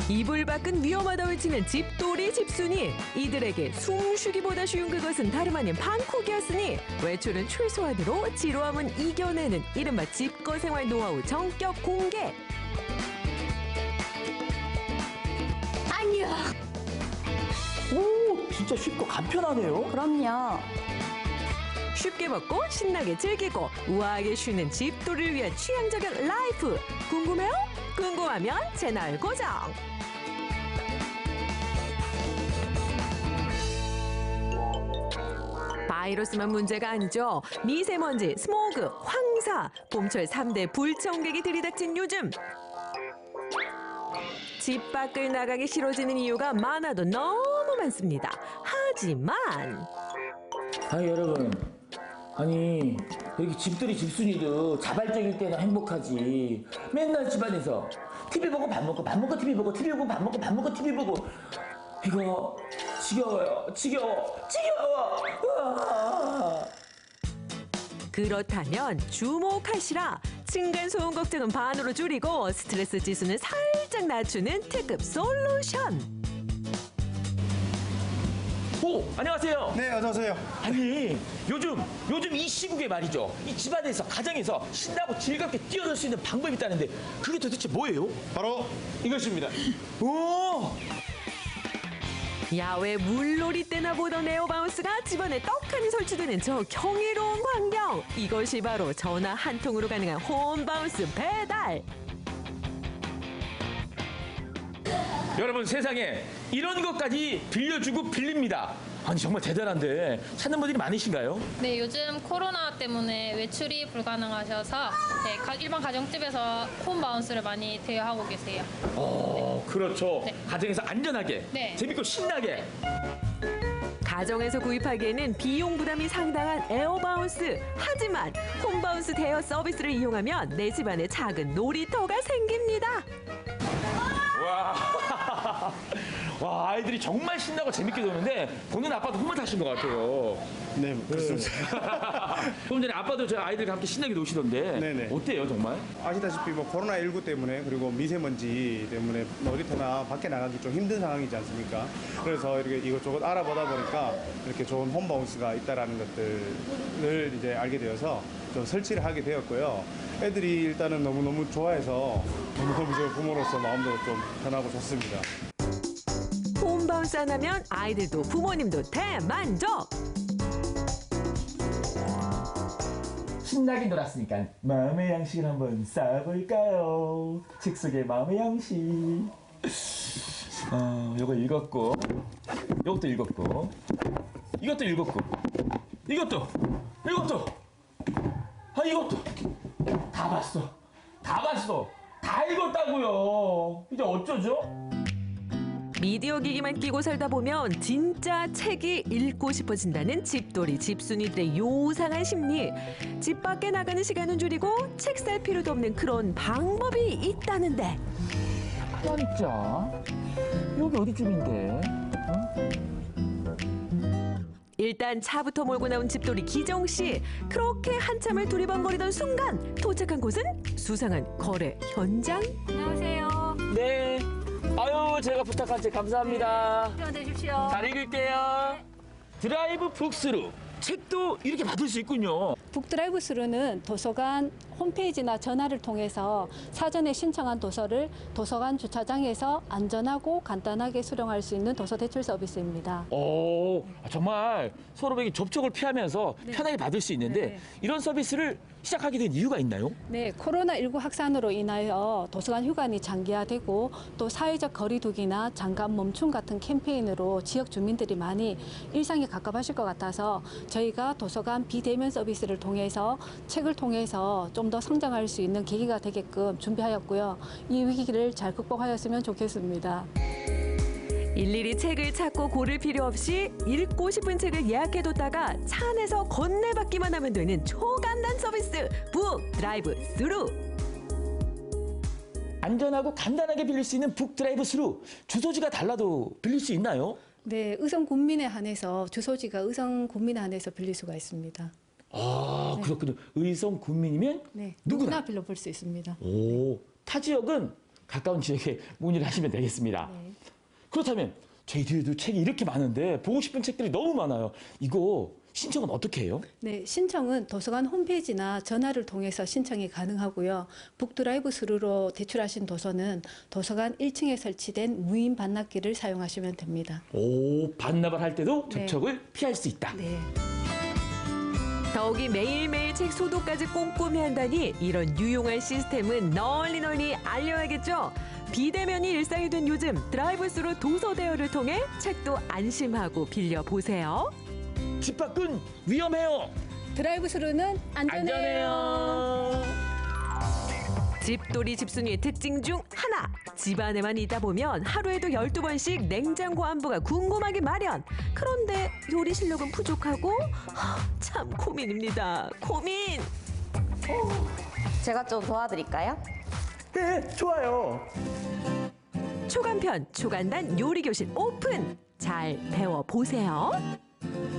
이불 밖은 위험하다 외치는 집돌이 집순이. 이들에게 숨쉬기보다 쉬운 그것은 다름 아닌 방콕이었으니 외출은 최소한으로 지루함은 이겨내는 이른바 집거생활 노하우 정격 공개. 아니요. 오, 진짜 쉽고 간편하네요. 그럼요. 쉽게 먹고 신나게 즐기고 우아하게 쉬는 집돌이를 위한 취향 저격 라이프. 궁금해요? 궁금하면 채널 고정. 바이러스만 문제가 아니죠. 미세먼지, 스모그, 황사, 봄철 3대 불청객이 들이닥친 요즘. 집 밖을 나가기 싫어지는 이유가 많아도 너무 많습니다. 하지만 아니 여러분, 아니 이렇게 집들이 집순이도 자발적일 때는 행복하지. 맨날 집안에서 TV 보고 밥 먹고 밥 먹고 TV 보고 TV 보고 밥 먹고 밥 먹고 TV 보고 이거 지겨워요. 지겨워. 으아. 그렇다면 주목하시라. 층간소음 걱정은 반으로 줄이고 스트레스 지수는 살짝 낮추는 특급 솔루션. 오, 안녕하세요. 네, 어서오세요. 아니 요즘 이 시국에 말이죠. 이 집안에서 가정에서 신나고 즐겁게 뛰어놀 수 있는 방법이 있다는데 그게 도대체 뭐예요? 바로 이것입니다. 오! 야외 물놀이 때나 보던 에어바운스가 집안에 떡하니 설치되는 저 경이로운 광경. 이것이 바로 전화 한 통으로 가능한 홈바운스 배달. 여러분 세상에 이런 것까지 빌려주고 빌립니다. 아니 정말 대단한데 찾는 분들이 많으신가요? 네, 요즘 코로나 때문에 외출이 불가능하셔서 일반 가정집에서 홈바운스를 많이 대여하고 계세요. 그렇죠. 네. 가정에서 안전하게, 네. 재밌고 신나게. 가정에서 구입하기에는 비용 부담이 상당한 에어바운스. 하지만 홈바운스 대여 서비스를 이용하면 내 집안에 작은 놀이터가 생깁니다. 와, 아이들이 정말 신나고 재밌게 노는데 보는 아빠도 흐뭇하신 것 같아요. 네, 그렇습니다. 조금 전에 아빠도 저희 아이들과 함께 신나게 노시던데 네네. 어때요 정말? 아시다시피 뭐 코로나19 때문에 그리고 미세먼지 때문에 어디서나 밖에 나가기 좀 힘든 상황이지 않습니까? 그래서 이렇게 이것저것 알아보다 보니까 이렇게 좋은 홈바운스가 있다라는 것들을 이제 알게 되어서 좀 설치를 하게 되었고요. 애들이 일단은 너무너무 좋아해서 너무너무 저 부모로서 마음도 좀 편하고 좋습니다. 홈바운스 하나면 아이들도 부모님도 대만족. 신나게 놀았으니까 마음의 양식을 한번 쌓아볼까요? 책 속의 마음의 양식. 요거 읽었고, 요것도 읽었고, 이것도 읽었고, 이것도. 이것도 다 봤어. 다 읽었다고요. 이제 어쩌죠? 미디어 기기만 끼고 살다 보면 진짜 책이 읽고 싶어진다는 집돌이 집순이들의 요상한 심리. 집 밖에 나가는 시간은 줄이고 책 살 필요도 없는 그런 방법이 있다는데. 진짜 여기 어디쯤인데? 일단 차부터 몰고 나온 집돌이 기정 씨. 그렇게 한참을 두리번거리던 순간 도착한 곳은 수상한 거래 현장. 안녕하세요. 네. 아유, 제가 부탁한 책 감사합니다. 되십시오. 잘 읽을게요. 드라이브 북스루. 책도 이렇게 받을 수 있군요. 북드라이브 스루는 도서관 홈페이지나 전화를 통해서 사전에 신청한 도서를 도서관 주차장에서 안전하고 간단하게 수령할 수 있는 도서 대출 서비스입니다. 오, 정말 서로에게 접촉을 피하면서 네. 편하게 받을 수 있는데 네. 이런 서비스를 시작하게 된 이유가 있나요? 네, 코로나19 확산으로 인하여 도서관 휴관이 장기화되고 또 사회적 거리두기나 잠깐 멈춤 같은 캠페인으로 지역 주민들이 많이 일상에 가깝하실 것 같아서 저희가 도서관 비대면 서비스를 통해서 책을 통해서 좀 더 성장할 수 있는 계기가 되게끔 준비하였고요. 이 위기를 잘 극복하였으면 좋겠습니다. 일일이 책을 찾고 고를 필요 없이 읽고 싶은 책을 예약해뒀다가 차 안에서 건네받기만 하면 되는 초간단 서비스 북드라이브 스루. 안전하고 간단하게 빌릴 수 있는 북드라이브 스루. 주소지가 달라도 빌릴 수 있나요? 네, 의성 군민에 한해서 주소지가 의성 군민에 한해서 빌릴 수가 있습니다. 아, 그렇군요. 의성 군민이면 네, 누구나 누구나 빌려볼 수 있습니다. 오, 타 지역은 가까운 지역에 문의를 하시면 되겠습니다. 네. 그렇다면 저희들도 책이 이렇게 많은데 보고 싶은 책들이 너무 많아요. 이거 신청은 어떻게 해요? 네, 신청은 도서관 홈페이지나 전화를 통해서 신청이 가능하고요. 북드라이브 스루로 대출하신 도서는 도서관 1층에 설치된 무인 반납기를 사용하시면 됩니다. 오, 반납을 할 때도 네. 접촉을 피할 수 있다. 네. 더욱이 매일매일 책 소독까지 꼼꼼히 한다니 이런 유용한 시스템은 널리 알려야겠죠. 비대면이 일상이 된 요즘 드라이브스루 도서 대여를 통해 책도 안심하고 빌려보세요. 집 밖은 위험해요. 드라이브 스루는 안전해요. 집돌이 집순이의 특징 중 하나. 집안에만 있다 보면 하루에도 12번씩 냉장고 안부가 궁금하기 마련. 그런데 요리 실력은 부족하고 참 고민입니다. 고민. 제가 좀 도와드릴까요? 네, 좋아요. 초간편 초간단 요리교실 오픈. 잘 배워보세요.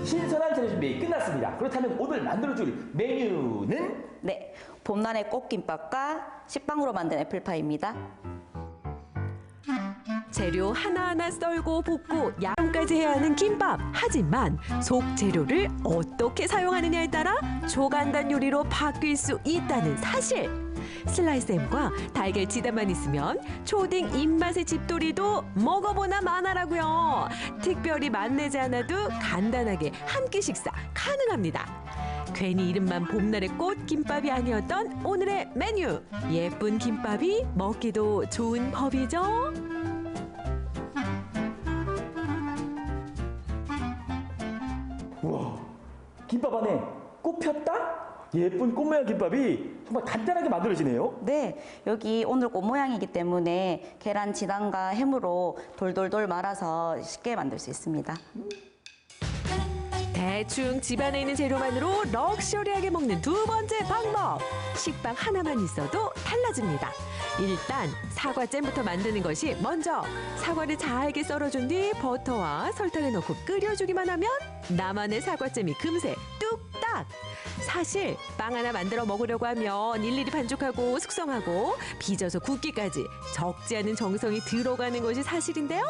신선한 재료 준비 끝났습니다. 그렇다면 오늘 만들어줄 메뉴는? 네, 봄날의 꽃김밥과 식빵으로 만든 애플파이입니다. 재료 하나하나 썰고 볶고 양까지 해야 하는 김밥. 하지만 속 재료를 어떻게 사용하느냐에 따라 초간단 요리로 바뀔 수 있다는 사실. 슬라이스햄과 달걀 지단만 있으면 초딩 입맛의 집돌이도 먹어보나 마나라고요. 특별히 맛내지 않아도 간단하게 한 끼 식사 가능합니다. 괜히 이름만 봄날의 꽃 김밥이 아니었던 오늘의 메뉴. 예쁜 김밥이 먹기도 좋은 법이죠. 우와, 김밥 안에 꽃 폈다? 예쁜 꽃 모양 김밥이 정말 간단하게 만들어지네요. 네, 여기 오늘 꽃 모양이기 때문에 계란 지단과 햄으로 돌돌돌 말아서 쉽게 만들 수 있습니다. 대충 집안에 있는 재료만으로 럭셔리하게 먹는 두 번째 방법. 식빵 하나만 있어도 달라집니다. 일단 사과잼부터 만드는 것이 먼저. 사과를 잘게 썰어준 뒤 버터와 설탕을 넣고 끓여주기만 하면 나만의 사과잼이 금세 뚝딱. 사실 빵 하나 만들어 먹으려고 하면 일일이 반죽하고 숙성하고 빚어서 굽기까지 적지 않은 정성이 들어가는 것이 사실인데요.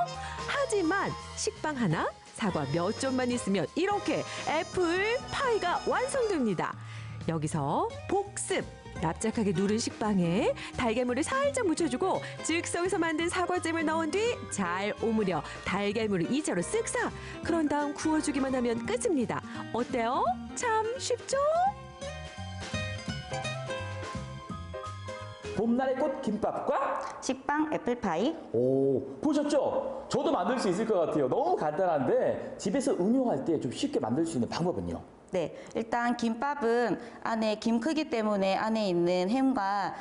하지만 식빵 하나, 사과 몇 점만 있으면 이렇게 애플 파이가 완성됩니다. 여기서 복습. 납작하게 누른 식빵에 달걀물을 살짝 묻혀주고 즉석에서 만든 사과잼을 넣은 뒤 잘 오므려 달걀물을 2차로 쓱싹. 그런 다음 구워주기만 하면 끝입니다. 어때요? 참 쉽죠? 봄날의 꽃 김밥과 식빵 애플파이. 오, 보셨죠? 저도 만들 수 있을 것 같아요. 너무 간단한데 집에서 응용할 때 좀 쉽게 만들 수 있는 방법은요? 네, 일단 김밥은 안에 김 크기 때문에 안에 있는 햄과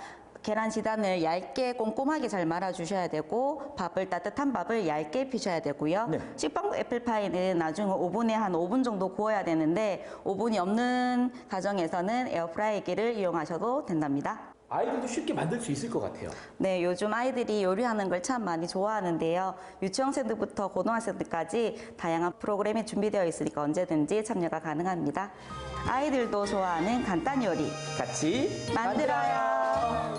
계란 지단을 얇게 꼼꼼하게 잘 말아주셔야 되고 따뜻한 밥을 얇게 피셔야 되고요. 네. 식빵 애플파이는 나중에 오븐에 한 5분 정도 구워야 되는데 오븐이 없는 가정에서는 에어프라이기를 이용하셔도 된답니다. 아이들도 쉽게 만들 수 있을 것 같아요. 네, 요즘 아이들이 요리하는 걸 참 많이 좋아하는데요. 유치원생들부터 고등학생들까지 다양한 프로그램이 준비되어 있으니까 언제든지 참여가 가능합니다. 아이들도 좋아하는 간단 요리 같이 만들어요.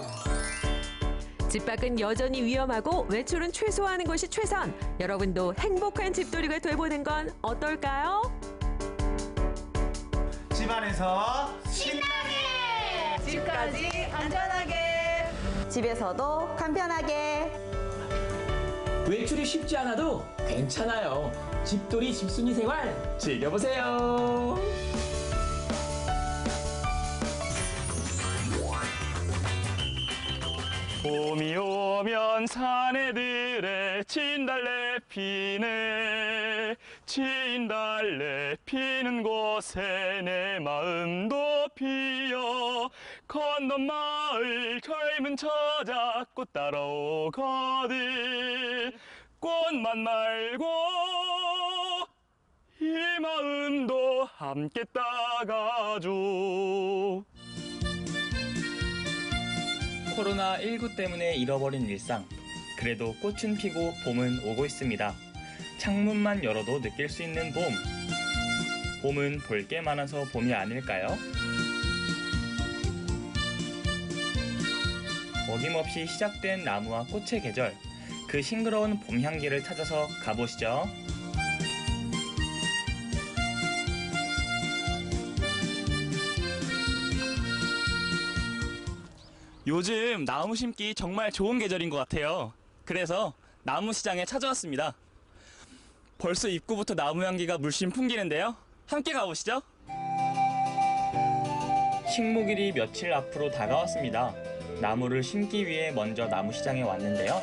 집 밖은 여전히 위험하고 외출은 최소화하는 것이 최선. 여러분도 행복한 집돌이가 돼보는 건 어떨까요? 집안에서 집까지 안전하게. 집에서도 간편하게. 외출이 쉽지 않아도 괜찮아요. 집돌이 집순이 생활 즐겨보세요. 봄이 오면 사내들의 진달래 피네. 진달래 피는 곳에 내 마음도 피어. 건넌 마을 젊은 처자 꽃 따라오거든. 꽃만 말고 이 마음도 함께 따가줘. 코로나19 때문에 잃어버린 일상. 그래도 꽃은 피고 봄은 오고 있습니다. 창문만 열어도 느낄 수 있는 봄. 봄은 볼 게 많아서 봄이 아닐까요? 어김없이 시작된 나무와 꽃의 계절, 그 싱그러운 봄 향기를 찾아서 가보시죠. 요즘 나무 심기 정말 좋은 계절인 것 같아요. 그래서 나무 시장에 찾아왔습니다. 벌써 입구부터 나무 향기가 물씬 풍기는데요. 함께 가보시죠. 식목일이 며칠 앞으로 다가왔습니다. 나무를 심기 위해 먼저 나무 시장에 왔는데요.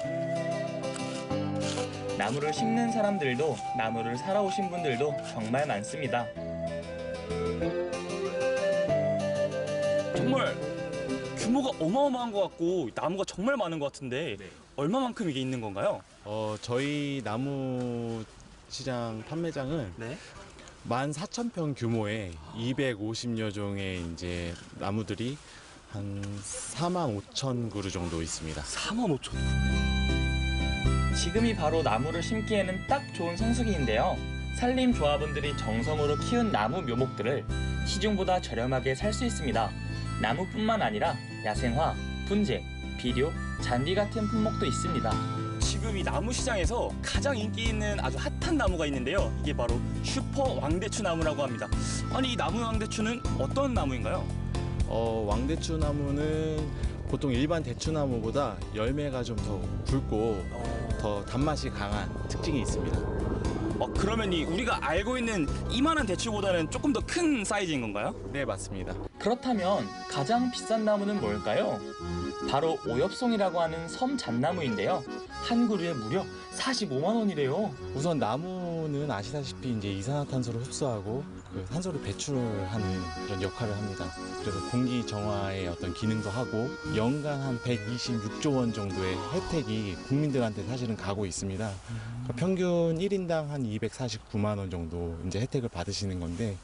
나무를 심는 사람들도 나무를 사러 오신 분들도 정말 많습니다. 정말 규모가 어마어마한 것 같고 나무가 정말 많은 것 같은데 얼마만큼 이게 있는 건가요? 저희 나무 시장 판매장은 네. 14,000평 규모의 250여 종의 이제 나무들이 한 45,000그루 정도 있습니다. 45,000. 지금이 바로 나무를 심기에는 딱 좋은 성수기인데요. 산림조합원들이 정성으로 키운 나무 묘목들을 시중보다 저렴하게 살 수 있습니다. 나무뿐만 아니라 야생화, 분재, 비료, 잔디 같은 품목도 있습니다. 지금 이 나무 시장에서 가장 인기 있는 아주 핫한 나무가 있는데요. 이게 바로 슈퍼 왕대추 나무라고 합니다. 아니 이 나무 왕대추는 어떤 나무인가요? 왕대추 나무는 보통 일반 대추나무보다 열매가 좀 더 굵고 더 단맛이 강한 특징이 있습니다. 그러면 우리가 알고 있는 이만한 대추보다는 조금 더 큰 사이즈인 건가요? 네, 맞습니다. 그렇다면 가장 비싼 나무는 뭘까요? 바로 오엽송이라고 하는 섬잣나무인데요. 한 그루에 무려 45만 원이래요. 우선 나무는 아시다시피 이제 이산화탄소를 흡수하고 그 산소를 배출하는 그런 역할을 합니다. 그래서 공기 정화의 어떤 기능도 하고 연간 한 126조 원 정도의 혜택이 국민들한테 사실은 가고 있습니다. 그러니까 평균 1인당 한 249만 원 정도 이제 혜택을 받으시는 건데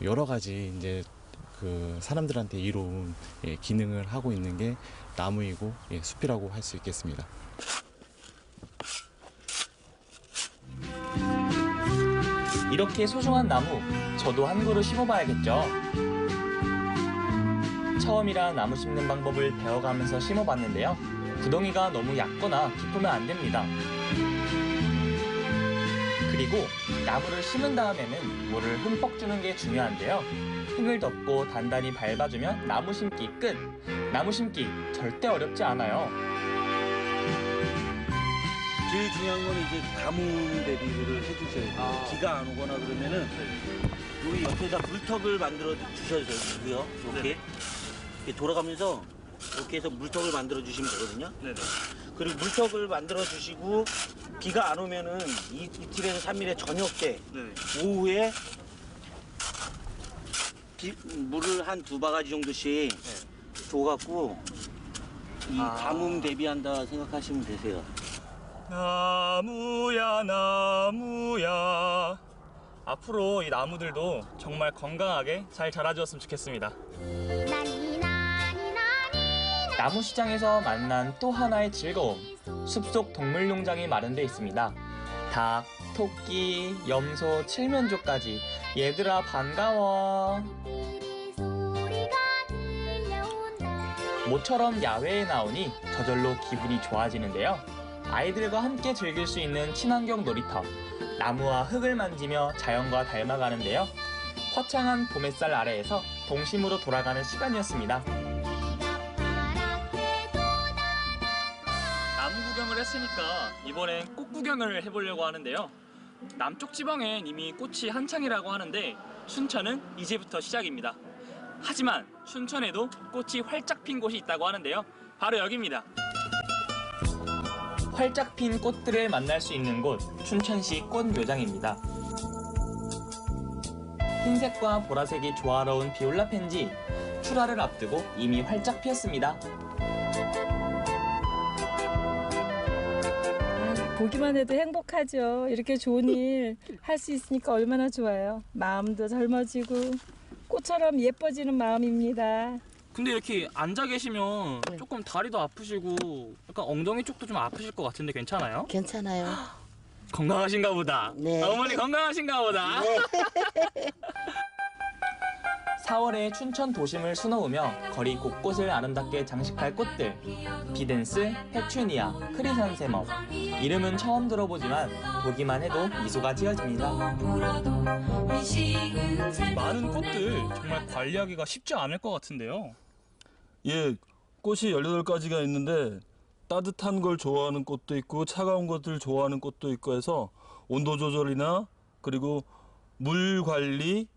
여러 가지 이제 그 사람들한테 이로운 기능을 하고 있는 게 나무이고 숲이라고 할 수 있겠습니다. 이렇게 소중한 나무, 저도 한 그루 심어봐야겠죠. 처음이라 나무 심는 방법을 배워가면서 심어봤는데요. 구덩이가 너무 얕거나 깊으면 안 됩니다. 그리고 나무를 심은 다음에는 물을 흠뻑 주는 게 중요한데요. 흙을 덮고 단단히 밟아주면 나무 심기 끝! 나무 심기 절대 어렵지 않아요. 제일 중요한 건 이제 가뭄 대비를 해주셔야 돼요. 비가 안 오거나 그러면은 여기 옆에다 물턱을 만들어 주셔야 되고요. 이렇게 돌아가면서 이렇게 해서 물턱을 만들어 주시면 되거든요. 네네. 그리고 물턱을 만들어 주시고 비가 안 오면은 이틀에서 3일에 저녁 때 오후에 물을 한 2바가지 정도씩 줘갖고 이 가뭄 대비한다 생각하시면 되세요. 나무야 나무야. 앞으로 이 나무들도 정말 건강하게 잘 자라주었으면 좋겠습니다. 나무 시장에서 만난 또 하나의 즐거움, 숲속 동물농장이 마련돼 있습니다. 닭, 토끼, 염소, 칠면조까지 얘들아 반가워. 모처럼 야외에 나오니 저절로 기분이 좋아지는데요. 아이들과 함께 즐길 수 있는 친환경 놀이터, 나무와 흙을 만지며 자연과 닮아가는데요. 화창한 봄햇살 아래에서 동심으로 돌아가는 시간이었습니다. 나무 구경을 했으니까 이번엔 꽃 구경을 해보려고 하는데요. 남쪽 지방엔 이미 꽃이 한창이라고 하는데 춘천은 이제부터 시작입니다. 하지만 춘천에도 꽃이 활짝 핀 곳이 있다고 하는데요. 바로 여기입니다. 활짝 핀 꽃들을 만날 수 있는 곳, 춘천시 꽃묘장입니다. 흰색과 보라색이 조화로운 비올라 펜지, 출하를 앞두고 이미 활짝 피었습니다. 보기만 해도 행복하죠. 이렇게 좋은 일 할 수 있으니까 얼마나 좋아요. 마음도 젊어지고 꽃처럼 예뻐지는 마음입니다. 근데 이렇게 앉아 계시면 조금 다리도 아프시고 약간 엉덩이 쪽도 좀 아프실 것 같은데 괜찮아요? 괜찮아요. 건강하신가 보다. 네. 어머니 건강하신가 보다. 네. 4월에 춘천 도심을 수놓으며 거리 곳곳을 아름답게 장식할 꽃들. 비덴스, 페추니아, 크리산세멈. 이름은 처음 들어보지만 보기만 해도 미소가 지어집니다. 많은 꽃들 정말 관리하기가 쉽지 않을 것 같은데요. 예, 꽃이 18가지가 있는데 따뜻한 걸 좋아하는 꽃도 있고 차가운 것들 좋아하는 꽃도 있고 해서 온도 조절이나 그리고 물 관리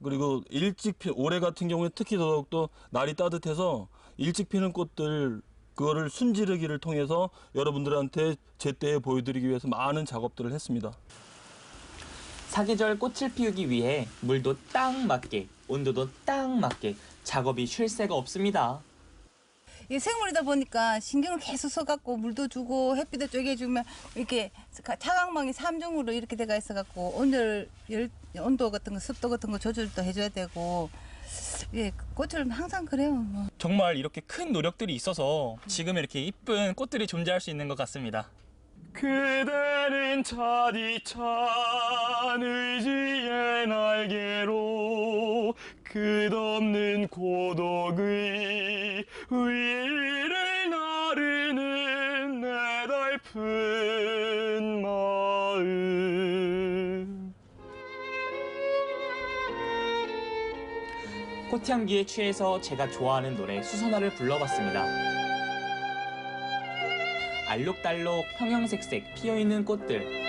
그리고 일찍 올해 같은 경우에 특히 더욱더 날이 따뜻해서 일찍 피는 꽃들 그거를 순지르기를 통해서 여러분들한테 제때에 보여드리기 위해서 많은 작업들을 했습니다. 사계절 꽃을 피우기 위해 물도 딱 맞게, 온도도 딱 맞게 작업이 쉴 새가 없습니다. 이 생물이다 보니까 신경을 계속 써갖고 물도 주고 햇빛도 쪼개주면 이렇게 차광망이 3중으로 이렇게 돼가 있어갖고 온도 같은 거 습도 같은 거 조절도 해줘야 되고 예, 꽃을 항상 그래요. 뭐. 정말 이렇게 큰 노력들이 있어서 지금 이렇게 이쁜 꽃들이 존재할 수 있는 것 같습니다. 그대는 차디찬 의지의 날개로 끝없는 고독의 위를 나르는 내달픈 마음. 꽃향기에 취해서 제가 좋아하는 노래 수선화를 불러봤습니다. 알록달록 평형색색 피어있는 꽃들.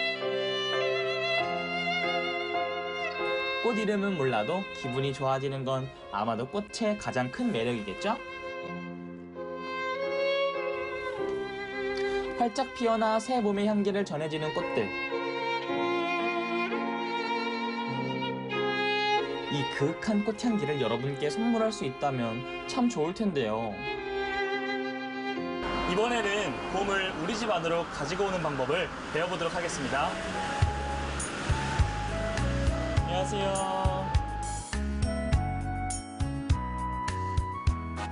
꽃 이름은 몰라도 기분이 좋아지는 건 아마도 꽃의 가장 큰 매력이겠죠? 활짝 피어나 새 봄의 향기를 전해지는 꽃들. 이 그윽한 꽃향기를 여러분께 선물할 수 있다면 참 좋을 텐데요. 이번에는 봄을 우리 집 안으로 가지고 오는 방법을 배워보도록 하겠습니다. 안녕하세요.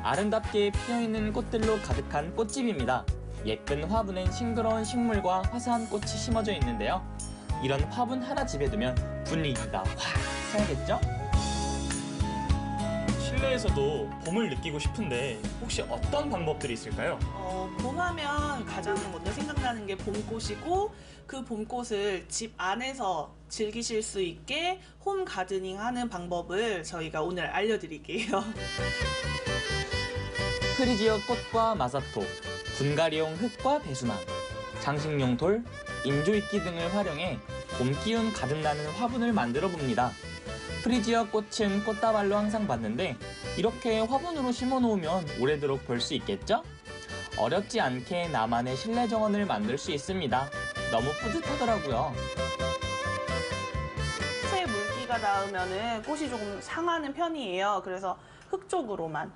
아름답게 피어있는 꽃들로 가득한 꽃집입니다. 예쁜 화분엔 싱그러운 식물과 화사한 꽃이 심어져 있는데요. 이런 화분 하나 집에 두면 분위기가 확 살겠죠? 실내에서도 봄을 느끼고 싶은데 혹시 어떤 방법들이 있을까요? 봄하면 가장 먼저 생각나는 게 봄꽃이고 그 봄꽃을 집 안에서 즐기실 수 있게 홈 가드닝 하는 방법을 저희가 오늘 알려드릴게요. 프리지어 꽃과 마사토, 분갈이용 흙과 배수망, 장식용 돌, 인조이끼 등을 활용해 봄 기운 가득 나는 화분을 만들어 봅니다. 프리지어 꽃은 꽃다발로 항상 봤는데 이렇게 화분으로 심어놓으면 오래도록 볼 수 있겠죠? 어렵지 않게 나만의 실내 정원을 만들 수 있습니다. 너무 뿌듯하더라고요. 새 물기가 닿으면은 꽃이 조금 상하는 편이에요. 그래서 흙 쪽으로만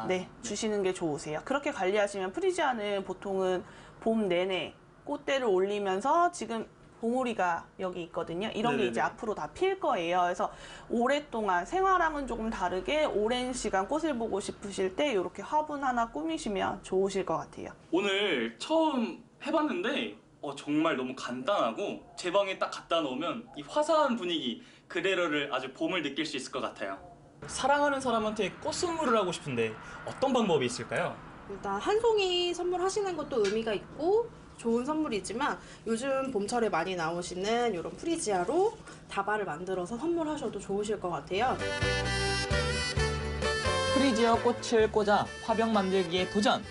네, 주시는 게 좋으세요. 그렇게 관리하시면 프리지아는 보통은 봄 내내 꽃대를 올리면서 지금 봉우리가 여기 있거든요. 이런 게 이제 앞으로 다 필 거예요. 그래서 오랫동안 생활랑은 조금 다르게 오랜 시간 꽃을 보고 싶으실 때 이렇게 화분 하나 꾸미시면 좋으실 것 같아요. 오늘 처음 해봤는데 정말 너무 간단하고 제 방에 딱 갖다 놓으면 이 화사한 분위기 그대로를 아주 봄을 느낄 수 있을 것 같아요. 사랑하는 사람한테 꽃 선물을 하고 싶은데 어떤 방법이 있을까요? 일단 한 송이 선물하시는 것도 의미가 있고 좋은 선물이지만 요즘 봄철에 많이 나오시는 이런 프리지아로 다발을 만들어서 선물하셔도 좋으실 것 같아요. 프리지어 꽃을 꽂아 화병 만들기에 도전!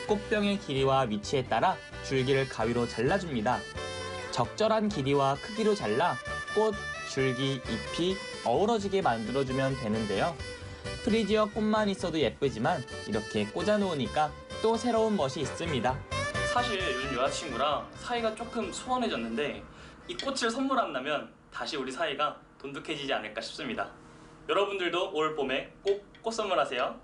꽃병의 길이와 위치에 따라 줄기를 가위로 잘라줍니다. 적절한 길이와 크기로 잘라 꽃, 줄기, 잎이 어우러지게 만들어주면 되는데요. 프리지어 꽃만 있어도 예쁘지만 이렇게 꽂아놓으니까 또 새로운 멋이 있습니다. 사실 요즘 여자친구랑 사이가 조금 소원해졌는데 이 꽃을 선물한다면 다시 우리 사이가 돈독해지지 않을까 싶습니다. 여러분들도 올 봄에 꼭 꽃 선물하세요.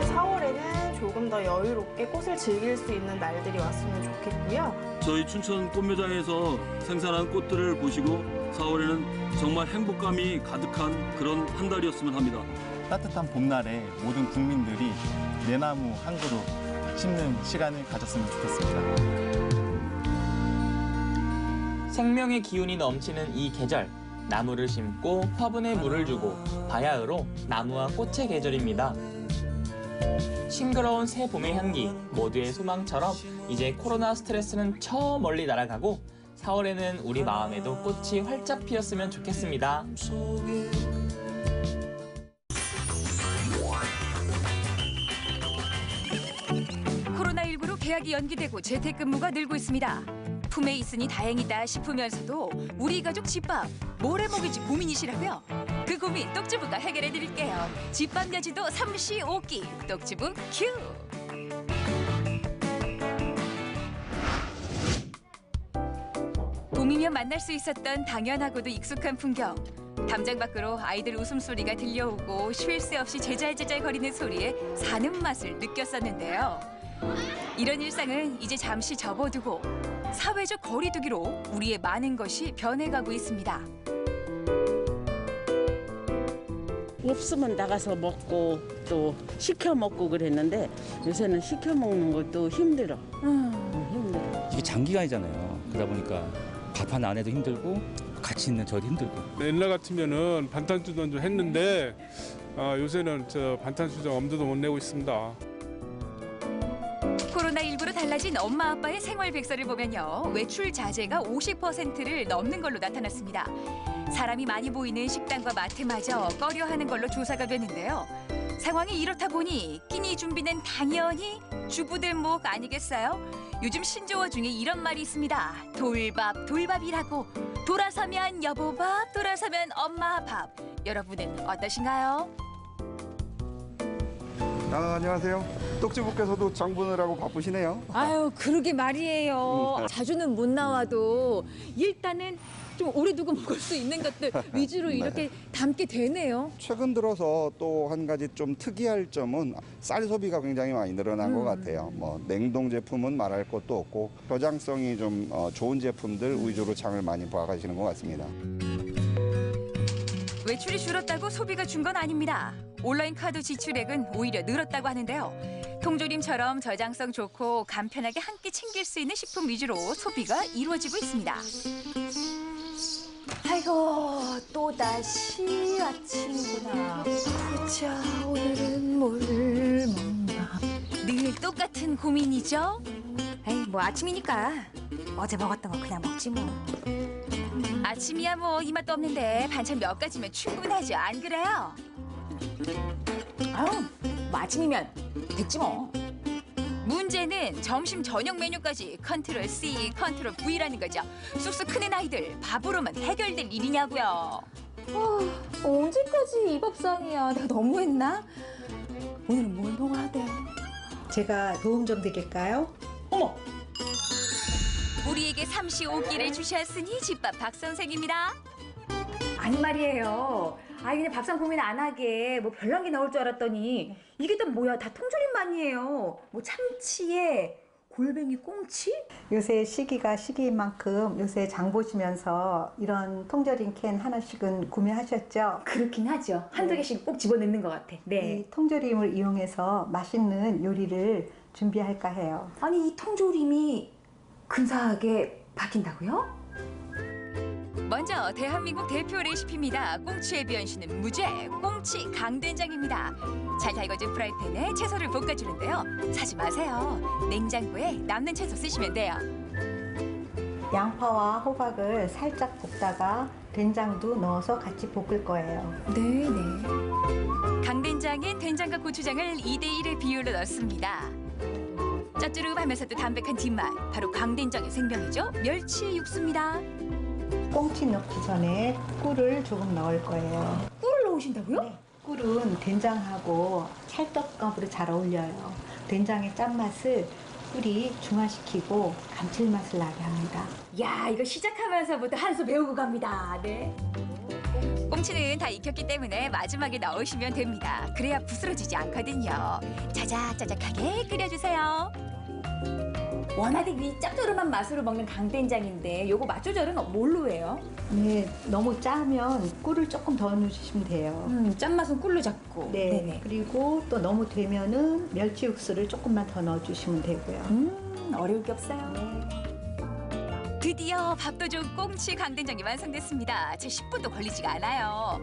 4월에는 조금 더 여유롭게 꽃을 즐길 수 있는 날들이 왔으면 좋겠고요. 저희 춘천 꽃매장에서 생산한 꽃들을 보시고 4월에는 정말 행복감이 가득한 그런 한 달이었으면 합니다. 따뜻한 봄날에 모든 국민들이 내나무 한 그루 심는 시간을 가졌으면 좋겠습니다. 생명의 기운이 넘치는 이 계절, 나무를 심고 화분에 물을 주고 바야흐로 나무와 꽃의 계절입니다. 싱그러운 새 봄의 향기, 모두의 소망처럼 이제 코로나 스트레스는 저 멀리 날아가고 4월에는 우리 마음에도 꽃이 활짝 피었으면 좋겠습니다. 코로나19로 계약이 연기되고 재택근무가 늘고 있습니다. 품에 있으니 다행이다 싶으면서도 우리 가족 집밥 뭘 해먹을지 고민이시라고요? 그 고민 똑주부가 해결해 드릴게요. 집밥 야지도 삼시오기 똑주부 큐! 봄이면 만날 수 있었던 당연하고도 익숙한 풍경. 담장 밖으로 아이들 웃음소리가 들려오고 쉴 새 없이 제잘제잘 거리는 소리에 사는 맛을 느꼈었는데요. 이런 일상은 이제 잠시 접어두고 사회적 거리두기로 우리의 많은 것이 변해가고 있습니다. 없으면 나가서 먹고 또 시켜 먹고 그랬는데 요새는 시켜 먹는 것도 힘들어. 힘들어. 이게 장기간이잖아요. 그러다 보니까 밥 하나 안 해도 힘들고 같이 있는 저도 힘들고. 옛날 같으면은 반찬수전 좀 했는데 요새는 저 반찬수전 엄두도 못 내고 있습니다. 코로나19로 달라진 엄마 아빠의 생활 백서를 보면요. 외출 자제가 50%를 넘는 걸로 나타났습니다. 사람이 많이 보이는 식당과 마트마저 꺼려하는 걸로 조사가 됐는데요. 상황이 이렇다 보니 끼니 준비는 당연히 주부들 목 아니겠어요? 요즘 신조어 중에 이런 말이 있습니다. 돌밥, 돌밥이라고. 돌아서면 여보밥, 돌아서면 엄마밥. 여러분은 어떠신가요? 안녕하세요. 똑주부께서도 장 보느라고 바쁘시네요. 아유, 그러게 말이에요. 자주는 못 나와도 일단은 좀 오래 두고 먹을 수 있는 것들 위주로 이렇게 담게 되네요. 최근 들어서 또 한 가지 좀 특이할 점은 쌀 소비가 굉장히 많이 늘어난 것 같아요. 뭐 냉동 제품은 말할 것도 없고 저장성이 좀 좋은 제품들 위주로 장을 많이 봐가시는 것 같습니다. 외출이 줄었다고 소비가 준 건 아닙니다. 온라인 카드 지출액은 오히려 늘었다고 하는데요. 통조림처럼 저장성 좋고 간편하게 한 끼 챙길 수 있는 식품 위주로 소비가 이루어지고 있습니다. 아이고, 또다시 아침이구나. 보자, 오늘은 뭘 먹나. 늘 똑같은 고민이죠? 에이, 뭐 아침이니까 어제 먹었던 거 그냥 먹지 뭐. 아침이야 뭐 이 맛도 없는데 반찬 몇 가지면 충분하죠, 안 그래요? 아유, 뭐 아침이면 됐지 뭐. 문제는 점심 저녁 메뉴까지 컨트롤 C, 컨트롤 V라는 거죠. 쑥쑥 크는 아이들 밥으로만 해결될 일이냐고요. 언제까지 이 밥상이야. 내가 너무했나? 오늘은 뭘 먹어야 돼? 제가 도움 좀 드릴까요? 어머! 우리에게 삼시오기를 주셨으니 집밥 박 선생입니다. 아니 말이에요. 아이 그냥 밥상 고민 안 하게 뭐 별난 게 나올 줄 알았더니 이게 또 뭐야? 다 통조림만이에요. 뭐 참치에 골뱅이 꽁치? 요새 시기가 시기인 만큼 요새 장 보시면서 이런 통조림 캔 하나씩은 구매하셨죠? 그렇긴 하죠. 한두 개씩 꼭 집어넣는 것 같아. 네. 이 통조림을 이용해서 맛있는 요리를 준비할까 해요. 아니 이 통조림이 근사하게 바뀐다고요? 먼저 대한민국 대표 레시피입니다. 꽁치의 변신은 무죄, 꽁치 강된장입니다. 잘 달궈진 프라이팬에 채소를 볶아주는데요. 사지 마세요. 냉장고에 남는 채소 쓰시면 돼요. 양파와 호박을 살짝 볶다가 된장도 넣어서 같이 볶을 거예요. 네네. 강된장엔 된장과 고추장을 2대1의 비율로 넣습니다. 짭조름하면서도 담백한 뒷맛, 바로 강된장의 생명이죠. 멸치 육수입니다. 꽁치 넣기 전에 꿀을 조금 넣을 거예요. 꿀을 넣으신다고요? 네. 꿀은 된장하고 찰떡밥으로 잘 어울려요. 된장의 짠맛을 꿀이 중화시키고 감칠맛을 나게 합니다. 야, 이거 시작하면서부터 한 수 배우고 갑니다. 네. 꽁치는 다 익혔기 때문에 마지막에 넣으시면 됩니다. 그래야 부스러지지 않거든요. 자작자작하게 끓여주세요. 워낙에 이 짭조름한 맛으로 먹는 강된장인데 요거 맛 조절은 뭘로 해요? 네, 너무 짜면 꿀을 조금 더 넣어주시면 돼요. 짠맛은 꿀로 잡고. 네. 네네. 그리고 또 너무 되면은 멸치 육수를 조금만 더 넣어주시면 되고요. 어려울 게 없어요. 네. 드디어 밥도 좋은 꽁치 강된장이 완성됐습니다. 채 10분도 걸리지가 않아요.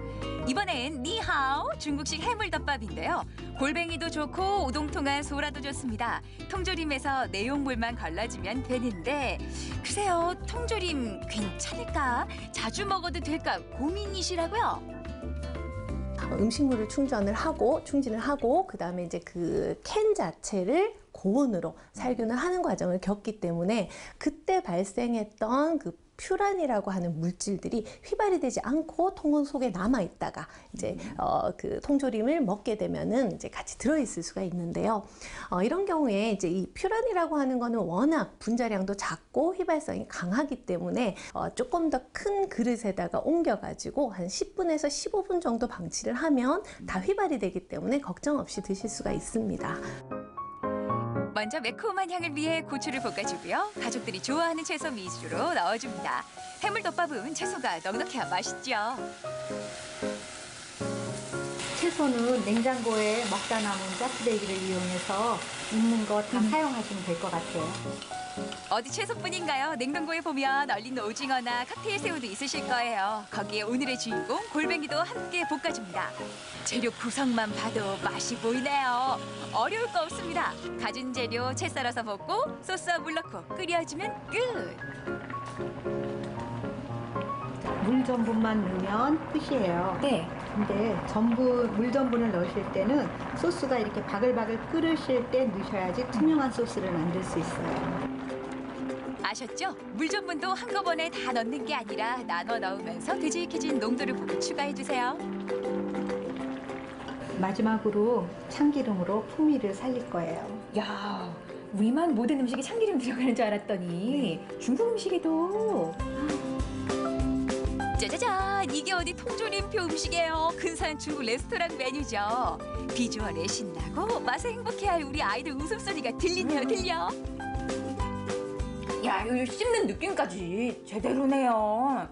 이번엔 니하오 중국식 해물덮밥인데요. 골뱅이도 좋고 우동통한 소라도 좋습니다. 통조림에서 내용물만 갈라지면 되는데 글쎄요, 통조림 괜찮을까? 자주 먹어도 될까 고민이시라고요? 음식물을 충진을 하고 그다음에 이제 그 캔 자체를 고온으로 살균을 하는 과정을 겪기 때문에 그때 발생했던 그 퓨란이라고 하는 물질들이 휘발이 되지 않고 통 속에 남아 있다가 이제 그 통조림을 먹게 되면은 이제 같이 들어 있을 수가 있는데요. 이런 경우에 이제 이 퓨란이라고 하는 거는 워낙 분자량도 작고 휘발성이 강하기 때문에 조금 더 큰 그릇에다가 옮겨 가지고 한 10분에서 15분 정도 방치를 하면 다 휘발이 되기 때문에 걱정 없이 드실 수가 있습니다. 먼저 매콤한 향을 위해 고추를 볶아주고요. 가족들이 좋아하는 채소 위주로 넣어줍니다. 해물덮밥은 채소가 넉넉해야 맛있죠. 채소는 냉장고에 먹다 남은 짜투대기를 이용해서 있는 거 다 사용하시면 될 것 같아요. 어디 채소뿐인가요? 냉동고에 보면 얼린 오징어나 칵테일 새우도 있으실 거예요. 거기에 오늘의 주인공 골뱅이도 함께 볶아줍니다. 재료 구성만 봐도 맛이 보이네요. 어려울 거 없습니다. 가진 재료 채 썰어서 볶고 소스와 물 넣고 끓여주면 끝. 물 전분만 넣으면 끝이에요. 네. 근데 물 전분을 넣으실 때는 소스가 이렇게 바글바글 끓으실 때 넣으셔야지 투명한 소스를 만들 수 있어요. 아셨죠? 물 전분도 한꺼번에 다 넣는 게 아니라 나눠 넣으면서 되직해진 농도를 보고 추가해주세요. 마지막으로 참기름으로 풍미를 살릴 거예요. 야, 우리만 모든 음식에 참기름 들어가는 줄 알았더니 중국 음식에도. 짜자잔! 이게 어디 통조림표 음식이에요. 근사한 중국 레스토랑 메뉴죠. 비주얼에 신나고 맛에 행복해할 우리 아이들 웃음소리가 들리네요, 들려. 야, 이거 씹는 느낌까지 제대로네요.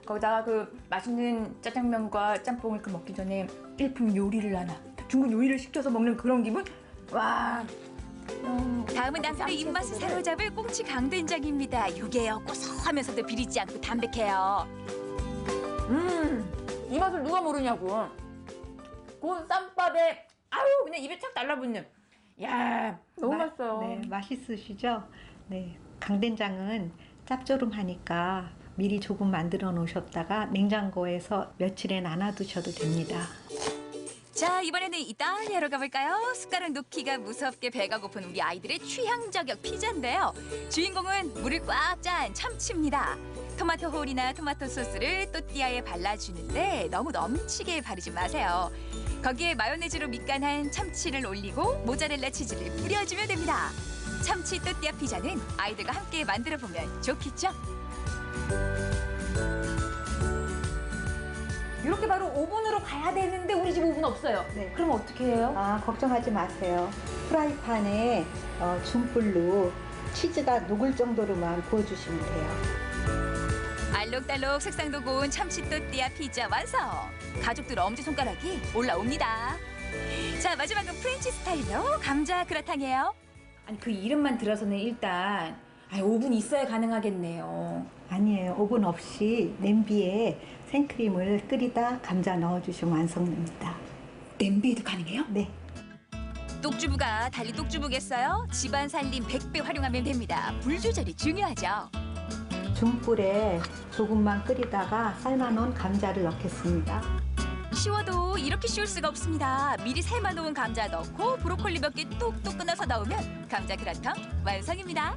거기다가 그 맛있는 짜장면과 짬뽕을 먹기 전에 일품 요리를 하나, 중국 요리를 시켜서 먹는 그런 기분? 와. 다음은 남편의 입맛을 사로잡을 꽁치 강된장입니다. 요게요, 고소하면서도 비리지 않고 담백해요. 이 맛을 누가 모르냐고. 그 쌈밥에 아유 그냥 입에 착 달라붙는. 야, 너무 맛있어요. 네, 맛있으시죠? 네, 강된장은 짭조름하니까 미리 조금 만들어 놓으셨다가 냉장고에서 며칠에 나눠두셔도 됩니다. 자, 이번에는 이탈리아로 가볼까요? 숟가락 놓기가 무섭게 배가 고픈 우리 아이들의 취향 저격 피자인데요. 주인공은 물을 꽉 짠 참치입니다. 토마토 홀이나 토마토 소스를 또띠아에 발라주는데 너무 넘치게 바르지 마세요. 거기에 마요네즈로 밑간한 참치를 올리고 모짜렐라 치즈를 뿌려주면 됩니다. 참치 또띠아 피자는 아이들과 함께 만들어보면 좋겠죠? 이렇게 바로 오븐으로 가야 되는데 우리 집 오븐 없어요. 네. 그럼 어떻게 해요? 걱정하지 마세요. 프라이팬에 중불로 치즈가 녹을 정도로만 구워주시면 돼요. 알록달록 색상도 고운 참치 또띠아 피자 완성! 가족들 엄지손가락이 올라옵니다. 자, 마지막은 프렌치 스타일로 감자 그라탕이에요. 아니 그 이름만 들어서는 일단 오븐이 있어야 가능하겠네요. 아니에요. 오븐 없이 냄비에 생크림을 끓이다 감자 넣어주시면 완성됩니다. 냄비에도 가능해요? 네. 똑주부가 달리 똑주부겠어요? 집안 살림 100배 활용하면 됩니다. 불 조절이 중요하죠. 중불에 조금만 끓이다가 삶아놓은 감자를 넣겠습니다. 쉬워도 이렇게 쉬울 수가 없습니다. 미리 삶아놓은 감자 넣고 브로콜리 몇 개 뚝뚝 끊어서 넣으면 감자 그라탕 완성입니다.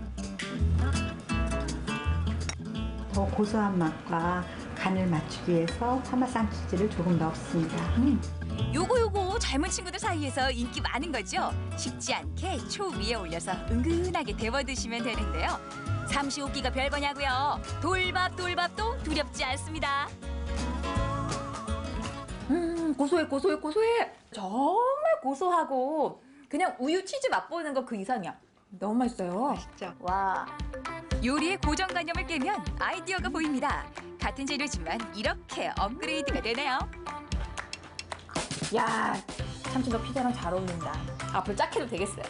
더 고소한 맛과 간을 맞추기 위해서 파마산 치즈를 조금 넣습니다. 요거 젊은 친구들 사이에서 인기 많은 거죠. 식지 않게 초 위에 올려서 은근하게 데워 드시면 되는데요. 삼시오기가 별거냐고요. 돌밥도 두렵지 않습니다. 고소해. 정말 고소하고 그냥 우유 치즈 맛보는 거 그 이상이야. 너무 맛있어요. 맛있죠? 와. 요리의 고정관념을 깨면 아이디어가 보입니다. 같은 재료지만 이렇게 업그레이드가 되네요. 야, 참치 너 피자랑 잘 어울린다. 앞으로 짝해도 되겠어요.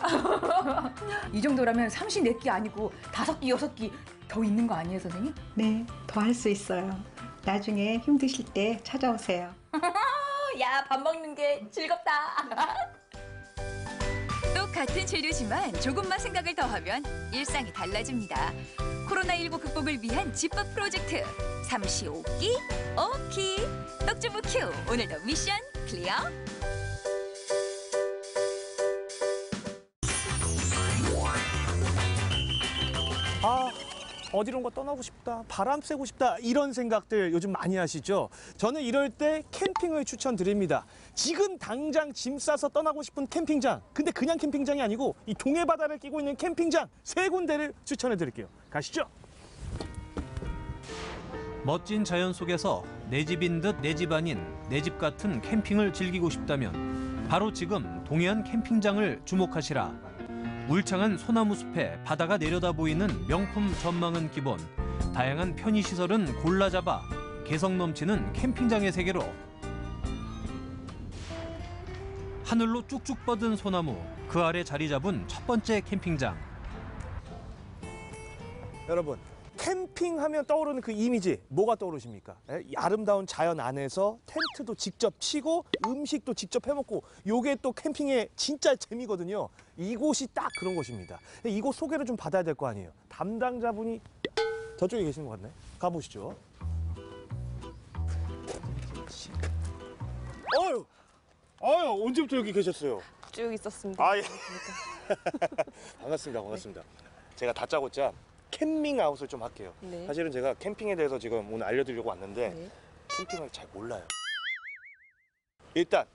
이 정도라면 34끼 아니고 5끼, 6끼 더 있는 거 아니에요, 선생님? 네, 더 할 수 있어요. 나중에 힘드실 때 찾아오세요. 야, 밥 먹는 게 즐겁다. 똑같은 재료지만 조금만 생각을 더하면 일상이 달라집니다. 코로나19 극복을 위한 집밥 프로젝트 삼시오끼 오키 떡주부 큐 오늘도 미션 클리어. 아, 어디론가 떠나고 싶다, 바람 쐬고 싶다 이런 생각들 요즘 많이 하시죠? 저는 이럴 때 캠핑을 추천드립니다. 지금 당장 짐 싸서 떠나고 싶은 캠핑장, 근데 그냥 캠핑장이 아니고 이 동해바다를 끼고 있는 캠핑장 3군데를 추천해드릴게요. 가시죠. 멋진 자연 속에서 내 집인 듯 내 집 아닌 내 집 같은 캠핑을 즐기고 싶다면 바로 지금 동해안 캠핑장을 주목하시라. 울창한 소나무 숲에 바다가 내려다 보이는 명품 전망은 기본, 다양한 편의시설은 골라 잡아 개성 넘치는 캠핑장의 세계로. 하늘로 쭉쭉 뻗은 소나무, 그 아래 자리 잡은 첫 번째 캠핑장. 여러분, 캠핑하면 떠오르는 그 이미지 뭐가 떠오르십니까? 이 아름다운 자연 안에서 텐트도 직접 치고 음식도 직접 해먹고, 요게 또 캠핑의 진짜 재미거든요. 이곳이 딱 그런 곳입니다. 이곳 소개를 좀 받아야 될 거 아니에요. 담당자분이 저쪽에 계시는 것 같네. 가보시죠. 어유, 언제부터 여기 계셨어요? 쭉 있었습니다. 아, 예. 반갑습니다. 반갑습니다. 제가 다짜고짜 캠밍아웃을 좀 할게요. 네. 사실은 제가 캠핑에 대해서 지금 오늘 알려드리려고 왔는데 캠핑을 잘 몰라요. 일단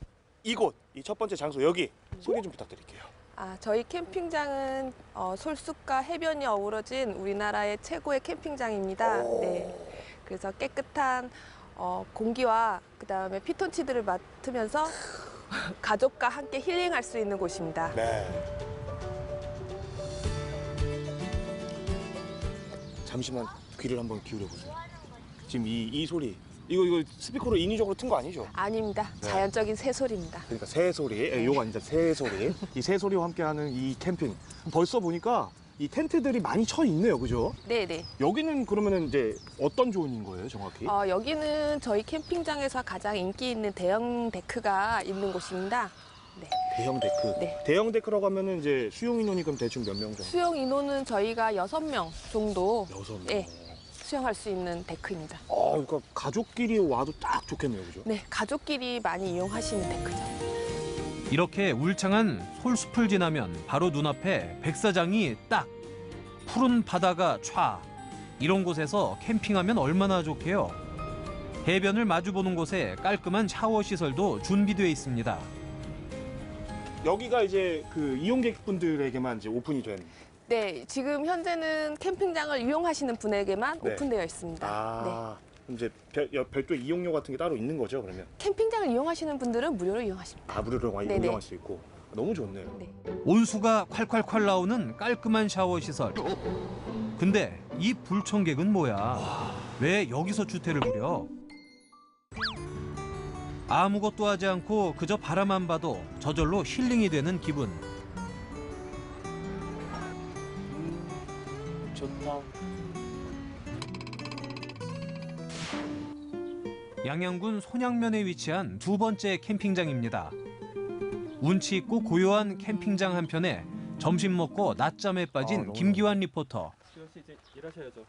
이곳, 이 첫 번째 장소 여기 소개 좀 부탁드릴게요. 저희 캠핑장은 솔숲과 해변이 어우러진 우리나라의 최고의 캠핑장입니다. 네. 그래서 깨끗한 공기와 그다음에 피톤치드를 맡으면서 가족과 함께 힐링할 수 있는 곳입니다. 네. 잠시만 귀를 한번 기울여 보세요. 지금 이 소리, 이거 스피커로 인위적으로 튼 거 아니죠? 아닙니다. 네. 자연적인 새소리입니다. 그러니까 새소리, 요거 아니죠? 새소리. 이 새소리와 함께하는 이 캠핑. 벌써 보니까 이 텐트들이 많이 쳐 있네요, 그죠? 네네. 여기는 그러면은 이제 어떤 조인인 거예요, 정확히? 여기는 저희 캠핑장에서 가장 인기 있는 대형 데크가 있는 곳입니다. 네. 대형 데크. 네. 대형 데크라고 하면은 이제 수용 인원이 그럼 대충 몇 명 정도? 수용 인원은 저희가 6명 정도 6명. 네, 수용할 수 있는 데크입니다. 그러니까 가족끼리 와도 딱 좋겠네요, 그죠? 네, 가족끼리 많이 이용하시는 데크죠. 이렇게 울창한 솔숲을 지나면 바로 눈앞에 백사장이 딱, 푸른 바다가 촤. 이런 곳에서 캠핑하면 얼마나 좋게요. 해변을 마주보는 곳에 깔끔한 샤워 시설도 준비되어 있습니다. 여기가 이제 그 이용객분들에게만 이제 오픈이 된. 네, 지금 현재는 캠핑장을 이용하시는 분에게만 네. 오픈되어 있습니다. 네. 이제 별도 이용료 같은 게 따로 있는 거죠, 그러면? 캠핑장을 이용하시는 분들은 무료로 이용하십니다. 무료로 네네. 이용할 수 있고. 너무 좋네요. 네. 온수가 콸콸콸 나오는 깔끔한 샤워 시설. 근데 이 불청객은 뭐야? 왜 여기서 주태를 부려? 아무것도 하지 않고 그저 바라만 봐도 저절로 힐링이 되는 기분. 좋다. 양양군 손양면에 위치한 두 번째 캠핑장입니다. 운치 있고 고요한 캠핑장 한편에 점심 먹고 낮잠에 빠진 김기환 리포터. 이제 일하셔야죠.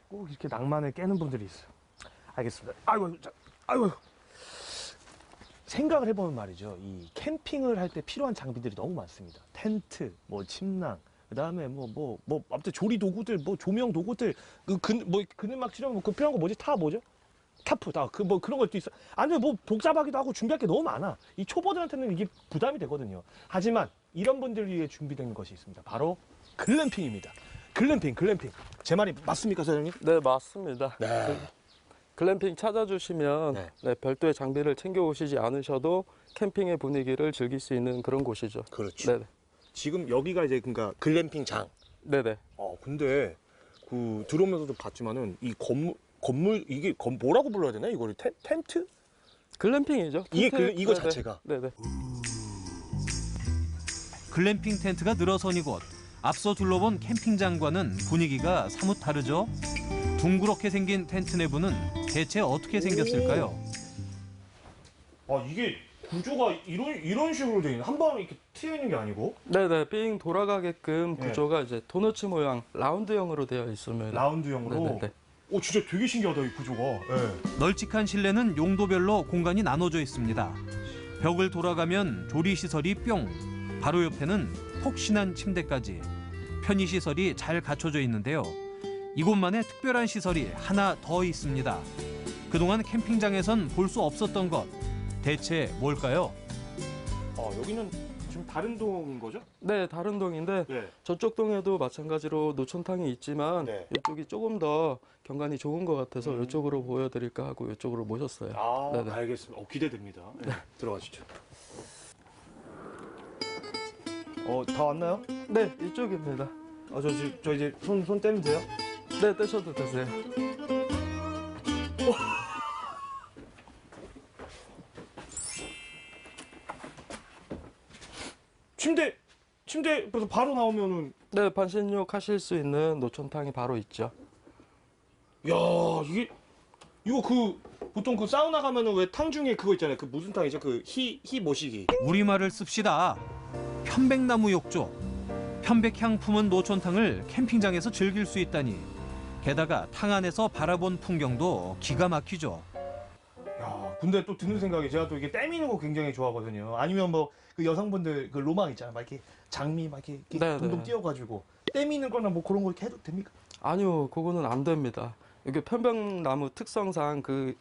꼭 이렇게 낭만을 깨는 분들이 있어요. 알겠습니다. 아이고. 생각을 해보면 말이죠. 이 캠핑을 할 때 필요한 장비들이 너무 많습니다. 텐트, 뭐 침낭, 그다음에 아무튼 조리 도구들, 조명 도구들, 그늘막 치려면 그 필요한 거 뭐지? 뭐죠? 타프, 그런 것도 있어. 아니면 복잡하기도 하고 준비할 게 너무 많아. 이 초보들한테는 이게 부담이 되거든요. 하지만 이런 분들을 위해 준비된 것이 있습니다. 바로 글램핑입니다. 글램핑. 제 말이 맞습니까, 사장님? 네, 맞습니다. 네. 글램핑 찾아주시면 별도의 장비를 챙겨오시지 않으셔도 캠핑의 분위기를 즐길 수 있는 그런 곳이죠. 그렇죠. 네네. 지금 여기가 이제 그러니까 글램핑장. 네네. 근데 들어오면서도 봤지만은 이 건물 이게 뭐라고 불러야 되나 이거를 텐트? 글램핑이죠. 이거 네네. 자체가. 네네. 글램핑 텐트가 늘어선 이곳. 앞서 둘러본 캠핑장과는 분위기가 사뭇 다르죠. 둥그렇게 생긴 텐트 내부는 대체 어떻게 생겼을까요? 아, 이게 구조가 이런 식으로 돼 있는, 한 번 이렇게 트여 있는 게 아니고? 네네, 삥 돌아가게끔 구조가 이제 도너츠 모양 라운드형으로 되어 있습니다. 라운드형으로? 네네네. 오, 진짜 되게 신기하다, 이 구조가. 네. 널찍한 실내는 용도별로 공간이 나눠져 있습니다. 벽을 돌아가면 조리시설이 뿅, 바로 옆에는 폭신한 침대까지. 편의시설이 잘 갖춰져 있는데요. 이곳만의 특별한 시설이 하나 더 있습니다. 그동안 캠핑장에선 볼 수 없었던 것, 대체 뭘까요? 여기는 지금 다른 동인 거죠? 네, 다른 동인데 저쪽 동에도 마찬가지로 노천탕이 있지만 이쪽이 조금 더 경관이 좋은 것 같아서 이쪽으로 보여드릴까 하고 이쪽으로 모셨어요. 아, 알겠습니다. 기대됩니다. 네, 들어가시죠. 다 왔나요? 네, 이쪽입니다. 저 이제 손 떼면 돼요? 네, 떼셔도 되세요. 침대 그래서 바로 나오면은. 네, 반신욕 하실 수 있는 노천탕이 바로 있죠. 야, 이거 보통 그 사우나 가면은 왜 탕 중에 그거 있잖아요. 그 무슨 탕이죠? 그 희 모시기. 우리말을 씁시다. 편백나무 욕조. 편백향 품은 노천탕을 캠핑장에서 즐길 수 있다니. 게다가 탕 안에서 바라본 풍경도 기가 막히죠. 야, 근데 또 드는 생각이, 제가 또 이게 때미는 거 굉장히 좋아하거든요. 아니면 뭐 그 여성분들 그 로망 있잖아요. 막 이렇게 장미 막 이렇게 동동 띄워가지고 때미는 거나 뭐 그런 거 이렇게 해도 됩니까? 아니요, 그거는 안 됩니다. 이게 편백나무 특성상 그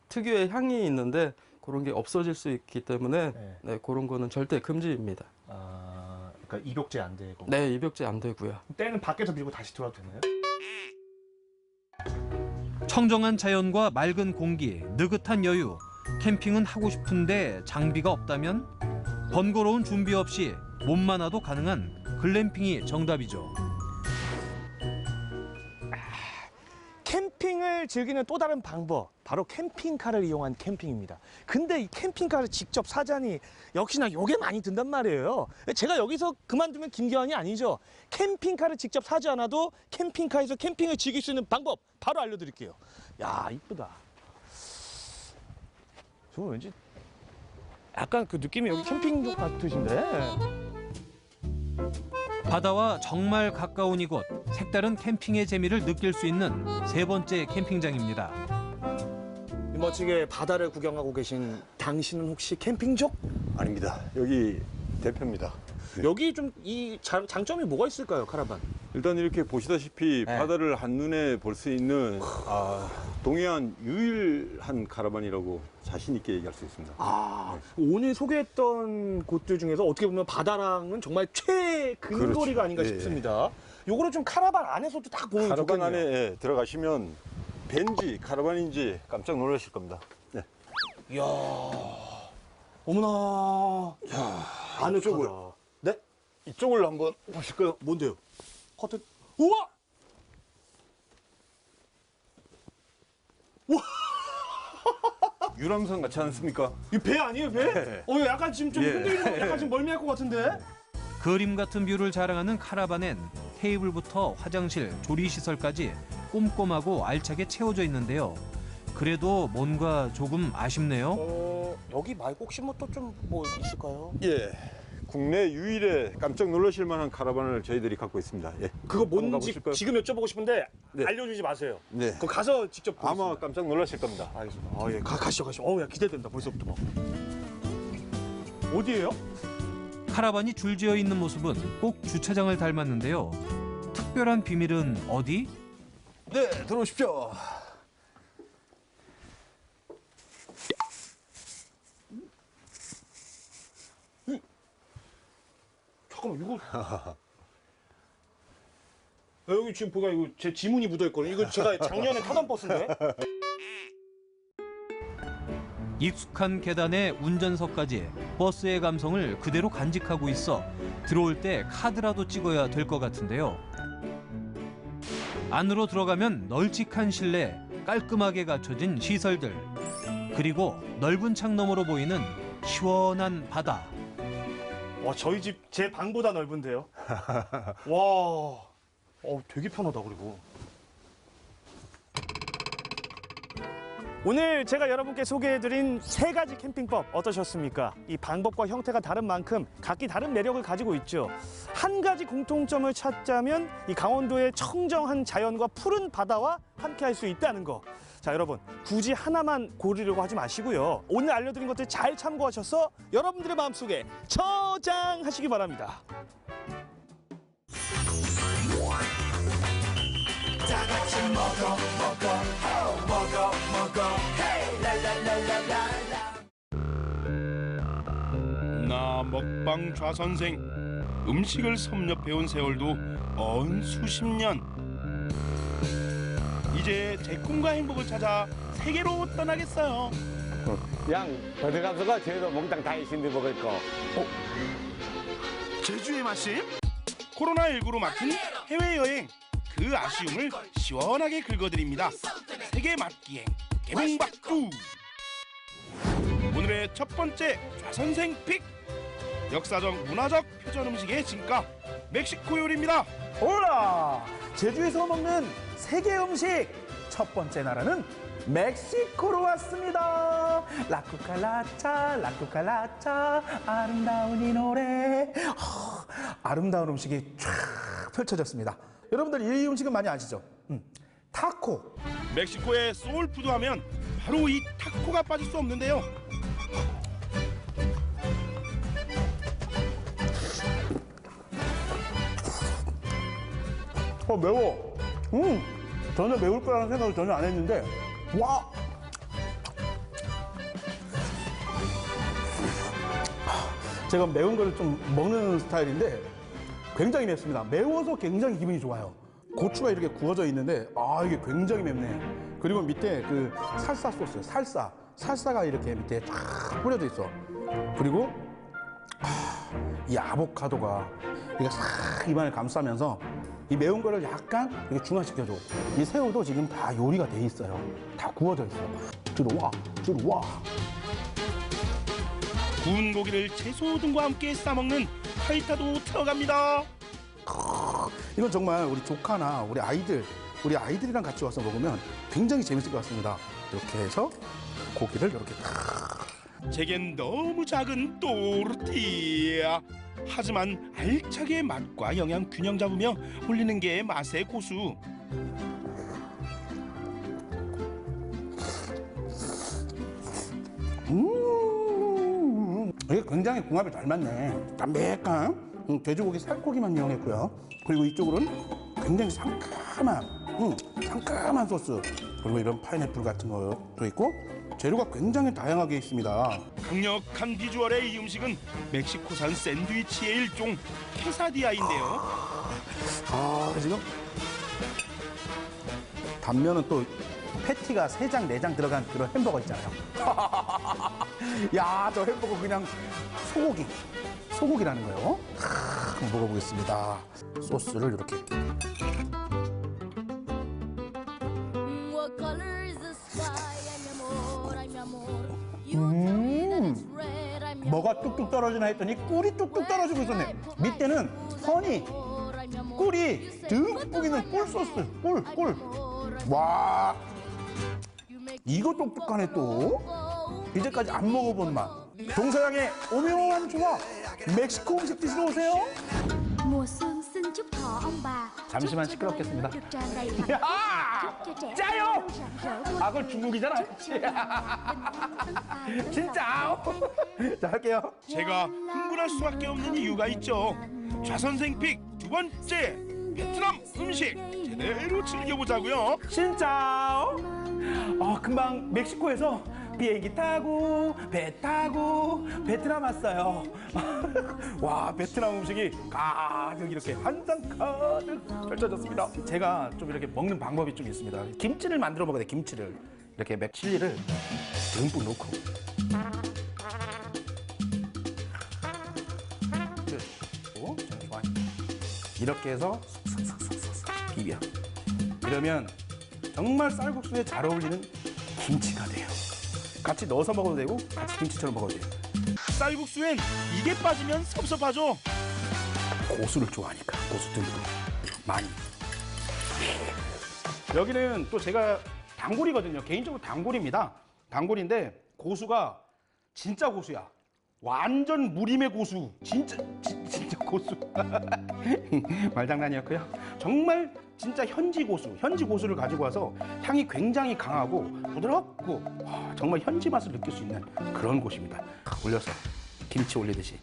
특유의 향이 있는데 그런 게 없어질 수 있기 때문에 그런 거는 절대 금지입니다. 아, 그러니까 입욕제 안 되고. 네, 입욕제 안 되고요. 때는 밖에서 밀고 다시 들어와도 되나요? 청정한 자연과 맑은 공기, 느긋한 여유. 캠핑은 하고 싶은데 장비가 없다면 번거로운 준비 없이 몸만 와도 가능한 글램핑이 정답이죠. 캠핑을 즐기는 또 다른 방법, 바로 캠핑카를 이용한 캠핑입니다. 근데 이 캠핑카를 직접 사자니 역시나 요게 많이 든단 말이에요. 제가 여기서 그만두면 김기환이 아니죠. 캠핑카를 직접 사지 않아도 캠핑카에서 캠핑을 즐길 수 있는 방법 바로 알려드릴게요. 야, 이쁘다. 저는 왠지 약간 그 느낌이 여기 캠핑 같으신데. 바다와 정말 가까운 이곳, 색다른 캠핑의 재미를 느낄 수 있는 세 번째 캠핑장입니다. 멋지게 바다를 구경하고 계신 당신은 혹시 캠핑족? 아닙니다. 여기 대표입니다. 여기 좀 이 장점이 뭐가 있을까요, 카라반? 일단 이렇게 보시다시피 바다를 한눈에 볼 수 있는 동해안 유일한 카라반이라고 자신 있게 얘기할 수 있습니다. 오늘 소개했던 곳들 중에서 어떻게 보면 바다랑은 정말 최근거리가 그렇죠. 아닌가 싶습니다. 요거를 좀 카라반 안에서도 딱 보면 카라반 좋겠네요. 안에 들어가시면 벤지 카라반인지 깜짝 놀라실 겁니다. 네. 이야, 어머나. 야, 아늑하다. 네? 이쪽을 한번 보실까요? 뭔데요? 커튼. 우와! 우와! 유람선 같지 않습니까? 이 배 아니에요, 배? 네. 약간 지금 좀 흔들리는 거, 약간 지금 멀미할 것 같은데? 그림 같은 뷰를 자랑하는 카라반엔 테이블부터 화장실, 조리시설까지 꼼꼼하고 알차게 채워져 있는데요. 그래도 뭔가 조금 아쉽네요. 여기 말고 혹시 뭐 또 좀 뭐 있을까요? 예. 국내 유일의 깜짝 놀라실 만한 카라반을 저희들이 갖고 있습니다. 예. 그거 뭔지 가보실까요? 지금 여쭤보고 싶은데 네. 알려주지 마세요. 네. 그거 가서 직접 보겠습니다. 아마 깜짝 놀라실 겁니다. 알겠습니다. 예, 가시죠. 야, 기대된다, 벌써부터 막. 어디예요? 카라반이 줄지어 있는 모습은 꼭 주차장을 닮았는데요. 특별한 비밀은 어디? 네, 들어오십시오. 잠깐만, 이거. 여기 지금 보니까 이거 제 지문이 묻어있거든요. 이거 제가 작년에 타던 버스인데. 익숙한 계단에 운전석까지 버스의 감성을 그대로 간직하고 있어 들어올 때 카드라도 찍어야 될 것 같은데요. 안으로 들어가면 널찍한 실내, 깔끔하게 갖춰진 시설들, 그리고 넓은 창 너머로 보이는 시원한 바다. 와, 저희 집 제 방보다 넓은데요. 와, 되게 편하다. 그리고 오늘 제가 여러분께 소개해드린 3가지 캠핑법 어떠셨습니까? 이 방법과 형태가 다른 만큼 각기 다른 매력을 가지고 있죠. 한 가지 공통점을 찾자면 이 강원도의 청정한 자연과 푸른 바다와 함께 할 수 있다는 거. 자, 여러분, 굳이 하나만 고르려고 하지 마시고요. 오늘 알려드린 것들 잘 참고하셔서 여러분들의 마음속에 저장하시기 바랍니다. 다 같이 먹어 헤이 랄랄랄랄랄라. 나 먹방 좌선생 음식을 섭렵해온 세월도 언 수십 년. 이제 제 꿈과 행복을 찾아 세계로 떠나겠어요. 양 어디 가서가 제주도 몽땅 다 있는데 먹을 거. 제주의 맛집? 코로나19로 막힌 해외여행 그 아쉬움을 시원하게 긁어드립니다. 세계 맛기행 개봉박두. 오늘의 첫 번째 좌선생 픽, 역사적 문화적 표전 음식의 진가 멕시코 요리입니다. 올라! 제주에서 먹는 세계 음식 첫 번째 나라는 멕시코로 왔습니다. 라쿠칼라차 라쿠칼라차 아름다운 이 노래. 아름다운 음식이 쫙 펼쳐졌습니다. 여러분들 이 음식은 많이 아시죠? 타코. 멕시코의 소울푸드 하면 바로 이 타코가 빠질 수 없는데요. 매워. 전혀 매울 거라는 생각을 전혀 안 했는데, 와! 제가 매운 거를 좀 먹는 스타일인데 굉장히 맵습니다. 매워서 굉장히 기분이 좋아요. 고추가 이렇게 구워져 있는데 이게 굉장히 맵네. 그리고 밑에 그 살사 소스, 살사가 이렇게 밑에 쫙 뿌려져 있어. 그리고 이 아보카도가 이게 싹 입안을 감싸면서 이 매운 거를 약간 이렇게 중화시켜줘. 이 새우도 지금 다 요리가 돼 있어요. 다 구워져 있어. 들어와. 구운 고기를 채소 등과 함께 싸먹는 파이타도 들어갑니다. 이건 정말 우리 조카나 우리 아이들이랑 같이 와서 먹으면 굉장히 재밌을 것 같습니다. 이렇게 해서 고기를 이렇게 제겐 너무 작은 또르티야. 하지만 알차게 맛과 영양 균형 잡으며 올리는 게 맛의 고수. 이게 굉장히 궁합이 잘 맞네. 담백한 돼지고기 살코기만 이용했고요. 그리고 이쪽으로는 굉장히 상큼한 소스. 그리고 이런 파인애플 같은 것도 있고 재료가 굉장히 다양하게 있습니다. 강력한 비주얼의 이 음식은 멕시코산 샌드위치의 일종 케사디아인데요. 지금 단면은 또 패티가 3장, 4장 들어간 그런 햄버거 있잖아요. 야, 저 햄버거 그냥 소고기라는 거예요. 한번 먹어보겠습니다. 소스를 이렇게. 뭐가 뚝뚝 떨어지나 했더니 꿀이 뚝뚝 떨어지고 있었네. 밑에는 꿀이 듬뿍 있는 꿀 소스. 꿀. 와, 이거 똑똑하네 또. 이제까지 안 먹어본 맛. 동서양의 오묘한 조합. 멕시코 음식 드시러 오세요. 잠시만 시끄럽겠습니다. 짜요! 그건 중국이잖아. 진짜. 자, 할게요. 제가 흥분할 수밖에 없는 이유가 있죠. 좌선생 픽 두 번째, 베트남 음식 제대로 즐겨보자고요. 진짜. 금방 멕시코에서 비행기 타고 배 타고 베트남 왔어요. 와, 베트남 음식이 가득 이렇게 한 장 가득 펼쳐졌습니다. 제가 좀 이렇게 먹는 방법이 좀 있습니다. 김치를 만들어 먹어야 돼. 김치를 이렇게 칠리를 듬뿍 넣고 이렇게 해서 쏙쏙쏙쏙 비벼. 이러면 정말 쌀국수에 잘 어울리는 김치가 돼요. 같이 넣어서 먹어도 되고 같이 김치처럼 먹어도 돼요. 쌀국수엔 이게 빠지면 섭섭하죠. 고수를 좋아하니까 고수 듬뿍 많이. 여기는 또 제가 단골이거든요. 개인적으로 단골입니다. 단골인데 고수가 진짜 고수야. 완전 무림의 고수. 진짜 고수. 말장난이었고요. 정말 진짜 현지 고수를 가지고 와서 향이 굉장히 강하고 부드럽고 정말 현지 맛을 느낄 수 있는 그런 곳입니다. 올려서 김치 올리듯이.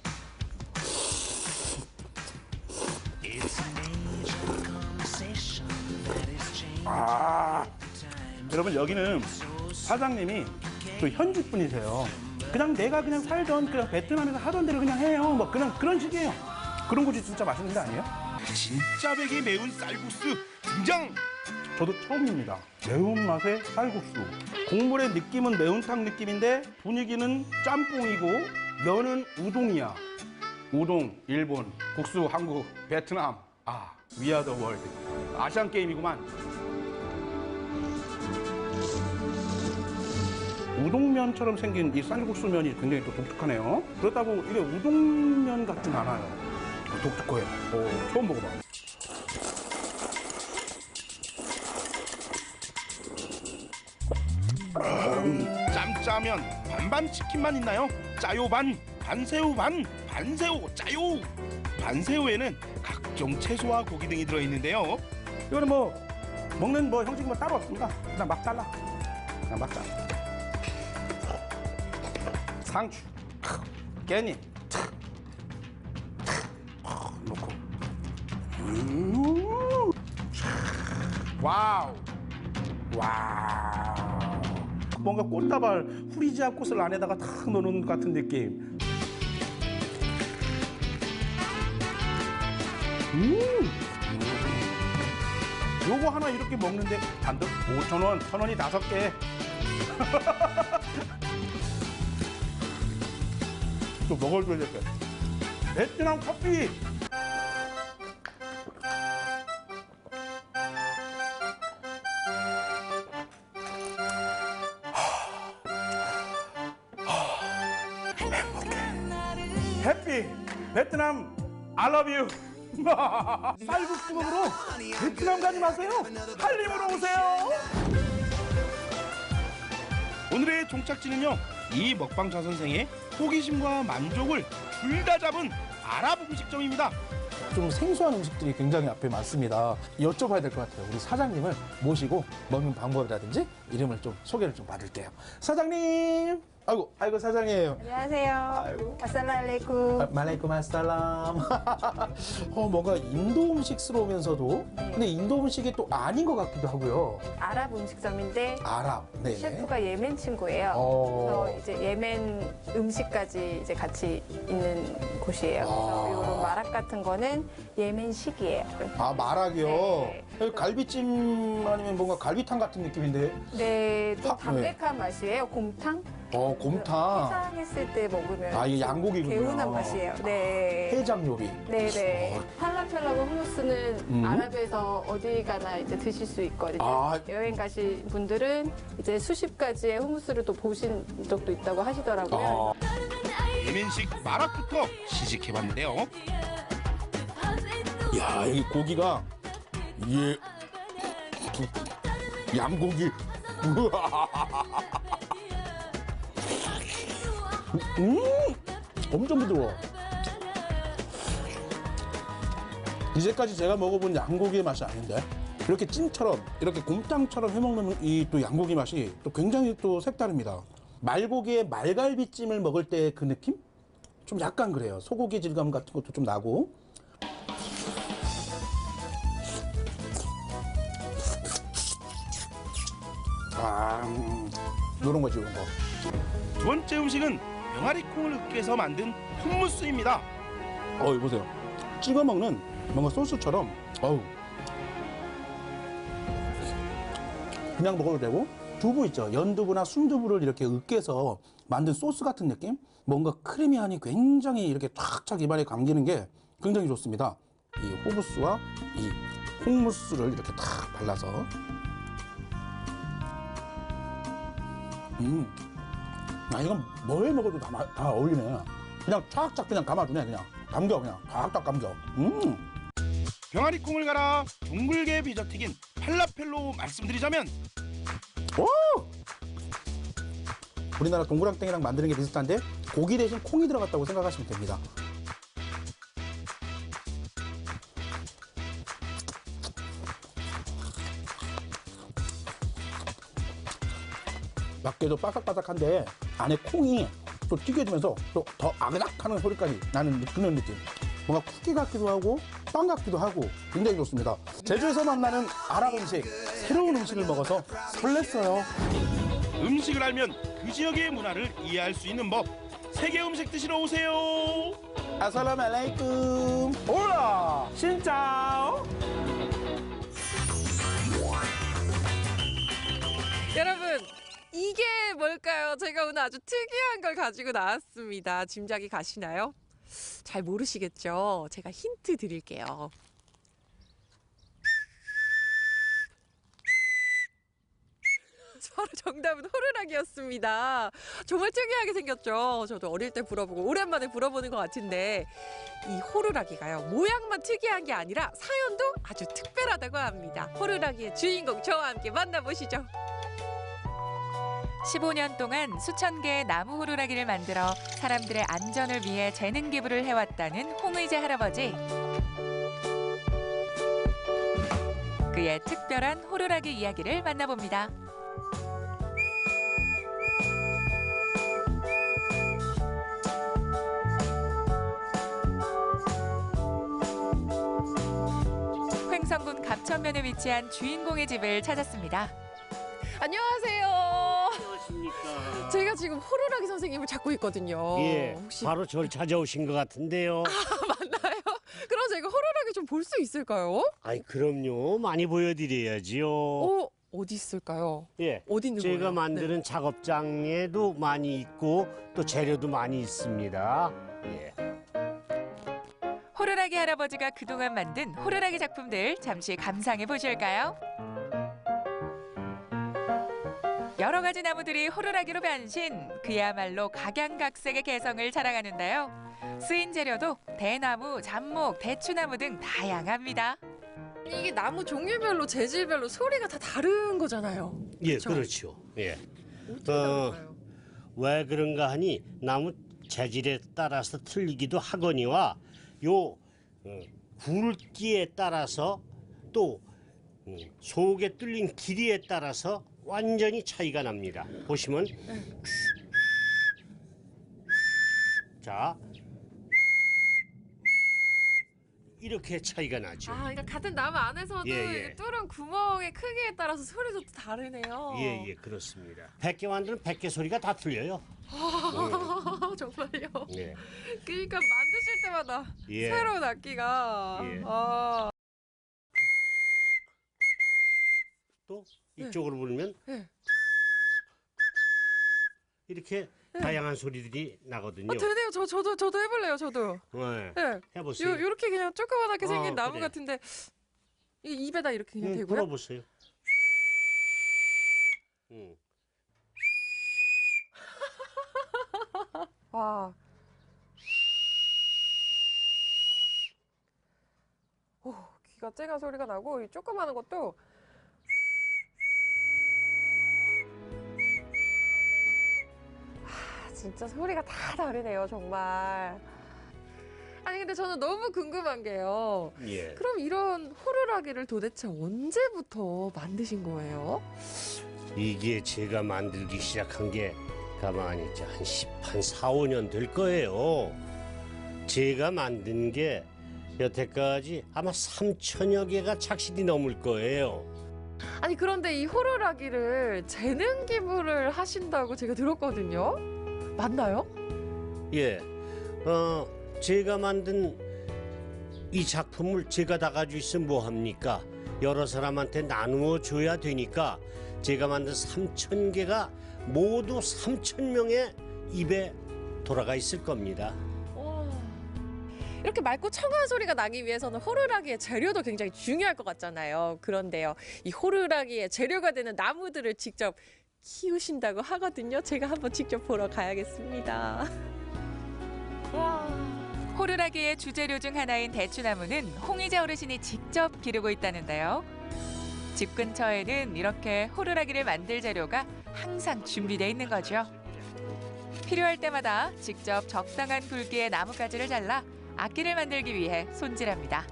여러분 여기는 사장님이 또 현지 분이세요. 그냥 내가 그냥 살던 그냥 베트남에서 하던 대로 그냥 해요. 뭐 그냥 그런 식이에요. 그런 곳이 진짜 맛있는 데 아니에요? 진짜 배기 매운 쌀국수 등장. 저도 처음입니다. 매운맛의 쌀국수. 국물의 느낌은 매운탕 느낌인데 분위기는 짬뽕이고 면은 우동이야. 우동, 일본, 국수, 한국, 베트남. We are the world. 아시안 게임이구만. 우동면처럼 생긴 이 쌀국수면이 굉장히 또 독특하네요. 그렇다고 이게 우동면 같진 않아요. 독특해요. 처음 먹어봐. 짬짜면 반반 치킨만 있나요? 짜요 반, 반새우 반, 반새우 짜요. 반새우에는 각종 채소와 고기 등이 들어있는데요. 이거는 뭐 먹는 뭐 형식이 뭐 따로 없습니다. 그냥 막 잘라. 그냥 막 잘라. 상추, 깻잎 넣고. 와우. 뭔가 꽃다발 후리지아 꽃을 안에다가 탁 넣는 것 같은 느낌. 요거 하나 이렇게 먹는데 단돈 5,000원, 1,000원이 5개. 또 먹어줘야 될 것 같아. 베트남 커피. 해피 베트남 I love you. 쌀국수 먹으러 베트남 가지 마세요. 한림으로 오세요. 오늘의 종착지는요, 이 먹방 자선생의 호기심과 만족을 둘 다 잡은 아랍 음식점입니다. 좀 생소한 음식들이 굉장히 앞에 많습니다. 여쭤봐야 될 것 같아요. 우리 사장님을 모시고 먹는 방법이라든지 이름을 좀 소개를 좀 받을게요. 사장님. 아이고 사장이에요. 안녕하세요. 아살라알레이쿰. 말레이쿰 아살람. 뭔가 인도 음식스러우면서도 근데 인도 음식이 또 아닌 것 같기도 하고요. 아랍 음식점인데 네. 셰프가 예멘 친구예요. 그래서 이제 예멘 음식까지 이제 같이 있는 곳이에요. 그래서 이런 마락 같은 거는 예멘식이에요. 마락이요? 네. 갈비찜 아니면 뭔가 갈비탕 같은 느낌인데? 네, 좀 담백한 맛이에요. 곰탕? 곰탕. 해장했을 때 먹으면 이게 양고기군요. 개운한 맛이에요. 네. 해장 요리. 네네. 팔라펠라고 후무스는 아랍에서 어디 가나 이제 드실 수 있거든요. 여행 가신 분들은 이제 수십 가지의 후무스를 또 보신 적도 있다고 하시더라고요. 예멘식 마락부터 시식해봤는데요. 야, 여기 고기가 양고기. 엄청 부드러워. 이제까지 제가 먹어본 양고기의 맛이 아닌데 이렇게 찜처럼 이렇게 곰탕처럼 해먹는 이 또 양고기 맛이 또 굉장히 또 색다릅니다. 말고기에 말갈비찜을 먹을 때 그 느낌? 좀 약간 그래요. 소고기 질감 같은 것도 좀 나고. 요런 거지, 요런 거. 두 번째 음식은 병아리 콩을 으깨서 만든 hummus입니다. 이거 보세요. 찍어 먹는 뭔가 소스처럼, 그냥 먹어도 되고, 두부 있죠. 연두부나 순두부를 이렇게 으깨서 만든 소스 같은 느낌? 뭔가 크리미하니 굉장히 이렇게 쫙쫙 입안에 감기는 게 굉장히 좋습니다. 이 호부스와 이 홍무스를 이렇게 탁 발라서. 이건 뭘 먹어도 다 어울리네. 그냥 쫙쫙 그냥 감아주네. 그냥 감겨 그냥 쫙쫙 감겨. 병아리 콩을 갈아 둥글게 빚어 튀긴 팔라펠로 말씀드리자면 오! 우리나라 동그랑땡이랑 만드는 게 비슷한데 고기 대신 콩이 들어갔다고 생각하시면 됩니다. 밖에도 바삭바삭한데 안에 콩이 또 튀겨지면서 또 더 아그닥하는 소리까지 나는 그런 느낌. 뭔가 쿠키 같기도 하고 빵 같기도 하고 굉장히 좋습니다. 제주에서 만나는 아랍 음식, 새로운 음식을 먹어서 설렜어요. 음식을 알면 그 지역의 문화를 이해할 수 있는 법. 세계 음식 드시러 오세요. 아살라무 알라이쿰. 올라 신짜오. 여러분, 이게 뭘까요? 제가 오늘 아주 특이한 걸 가지고 나왔습니다. 짐작이 가시나요? 잘 모르시겠죠? 제가 힌트 드릴게요. 바로 정답은 호루라기였습니다. 정말 특이하게 생겼죠? 저도 어릴 때 불어보고 오랜만에 불어보는 것 같은데 이 호루라기가요. 모양만 특이한 게 아니라 사연도 아주 특별하다고 합니다. 호루라기의 주인공 저와 함께 만나보시죠. 15년 동안 수천 개의 나무 호루라기를 만들어 사람들의 안전을 위해 재능 기부를 해왔다는 홍의제 할아버지. 그의 특별한 호루라기 이야기를 만나봅니다. 횡성군 갑천면에 위치한 주인공의 집을 찾았습니다. 안녕하세요. 안녕하십니까. 제가 지금 호루라기 선생님을 찾고 있거든요. 예, 혹시 바로 저를 찾아오신 것 같은데요. 맞나요? 그럼 제가 호루라기 좀 볼 수 있을까요? 아이, 그럼요. 많이 보여드려야지요. 어디 있을까요? 예, 어디 있는 제가 거예요? 만드는 작업장에도 많이 있고 또 재료도 많이 있습니다. 예. 호루라기 할아버지가 그동안 만든 호루라기 작품들 잠시 감상해 보실까요? 여러 가지 나무들이 호루라기로 변신, 그야말로 각양각색의 개성을 자랑하는데요. 쓰인 재료도 대나무, 잡목, 대추나무 등 다양합니다. 이게 나무 종류별로 재질별로 소리가 다 다른 거잖아요. 예, 그쵸? 그렇죠. 예. 왜 그런가 하니 나무 재질에 따라서 틀리기도 하거니와 요 굵기에 따라서 또 속에 뚫린 길이에 따라서 완전히 차이가 납니다. 보시면 자 이렇게 차이가 나죠. 그러니까 같은 나무 안에서도 예. 뚫은 구멍의 크기에 따라서 소리도 또 다르네요. 예, 그렇습니다. 100개 만드는 100개 소리가 다 틀려요. 정말요? 예. 그러니까 만드실 때마다 예. 새로운 악기가. 예. 또 이쪽으로 부르면 이렇게 다양한 소리들이 나거든요. 되네요. 저도 해볼래요. 저도. 네. 네. 해보세요. 요렇게 그냥 조그맣게 생긴 나무 그래. 같은데 이 입에다 이렇게 그냥 대고요? 불어보세요. 와. 오, 귀가 쨍한 소리가 나고 이 조그마한 것도 진짜 소리가 다 다르네요, 정말. 아니 근데 저는 너무 궁금한 게요. 예. 그럼 이런 호루라기를 도대체 언제부터 만드신 거예요? 이게 제가 만들기 시작한 게 가만히 있자 한 4, 5년 될 거예요. 제가 만든 게 여태까지 아마 3천여 개가 착실히 넘을 거예요. 아니 그런데 이 호루라기를 재능 기부를 하신다고 제가 들었거든요. 맞나요? 예, 제가 만든 이 작품을 제가 다 가지고 있으면 뭐 합니까? 여러 사람한테 나누어 줘야 되니까 제가 만든 3,000개가 모두 3,000명의 입에 돌아가 있을 겁니다. 이렇게 맑고 청아한 소리가 나기 위해서는 호루라기의 재료도 굉장히 중요할 것 같잖아요. 그런데요, 이 호루라기의 재료가 되는 나무들을 직접 키우신다고 하거든요. 제가 한번 직접 보러 가야겠습니다. 호루라기의 주재료 중 하나인 대추나무는 홍의자 어르신이 직접 기르고 있다는데요. 집 근처에는 이렇게 호루라기를 만들 재료가 항상 준비되어 있는 거죠. 필요할 때마다 직접 적당한 굵기의 나뭇가지를 잘라 악기를 만들기 위해 손질합니다.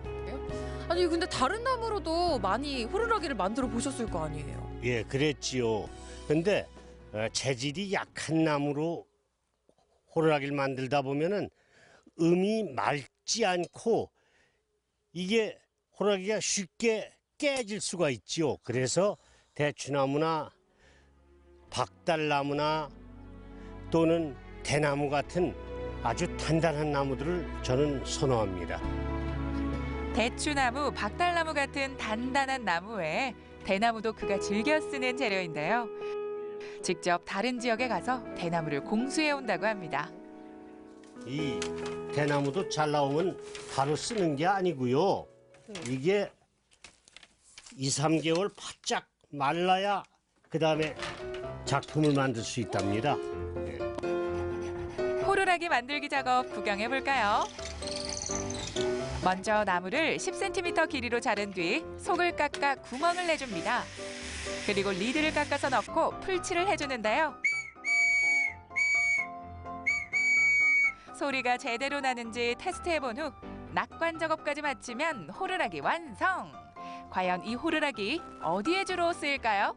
아니 근데 다른 나무로도 많이 호루라기를 만들어 보셨을 거 아니에요? 예, 그랬지요. 근데 재질이 약한 나무로 호루라기를 만들다 보면은 음이 맑지 않고 이게 호루라기가 쉽게 깨질 수가 있지요. 그래서 대추나무나 박달나무나 또는 대나무 같은 아주 단단한 나무들을 저는 선호합니다. 대추나무, 박달나무 같은 단단한 나무 외에 대나무도 그가 즐겨 쓰는 재료인데요. 직접 다른 지역에 가서 대나무를 공수해 온다고 합니다. 이 대나무도 잘 나오면 바로 쓰는 게 아니고요. 이게 2, 3개월 바짝 말라야 그다음에 작품을 만들 수 있답니다. 호루라기 만들기 작업 구경해 볼까요? 먼저 나무를 10cm 길이로 자른 뒤 속을 깎아 구멍을 내줍니다. 그리고 리드를 깎아서 넣고 풀칠을 해주는데요. 소리가 제대로 나는지 테스트해본 후 낙관 작업까지 마치면 호루라기 완성! 과연 이 호루라기 어디에 주로 쓰일까요?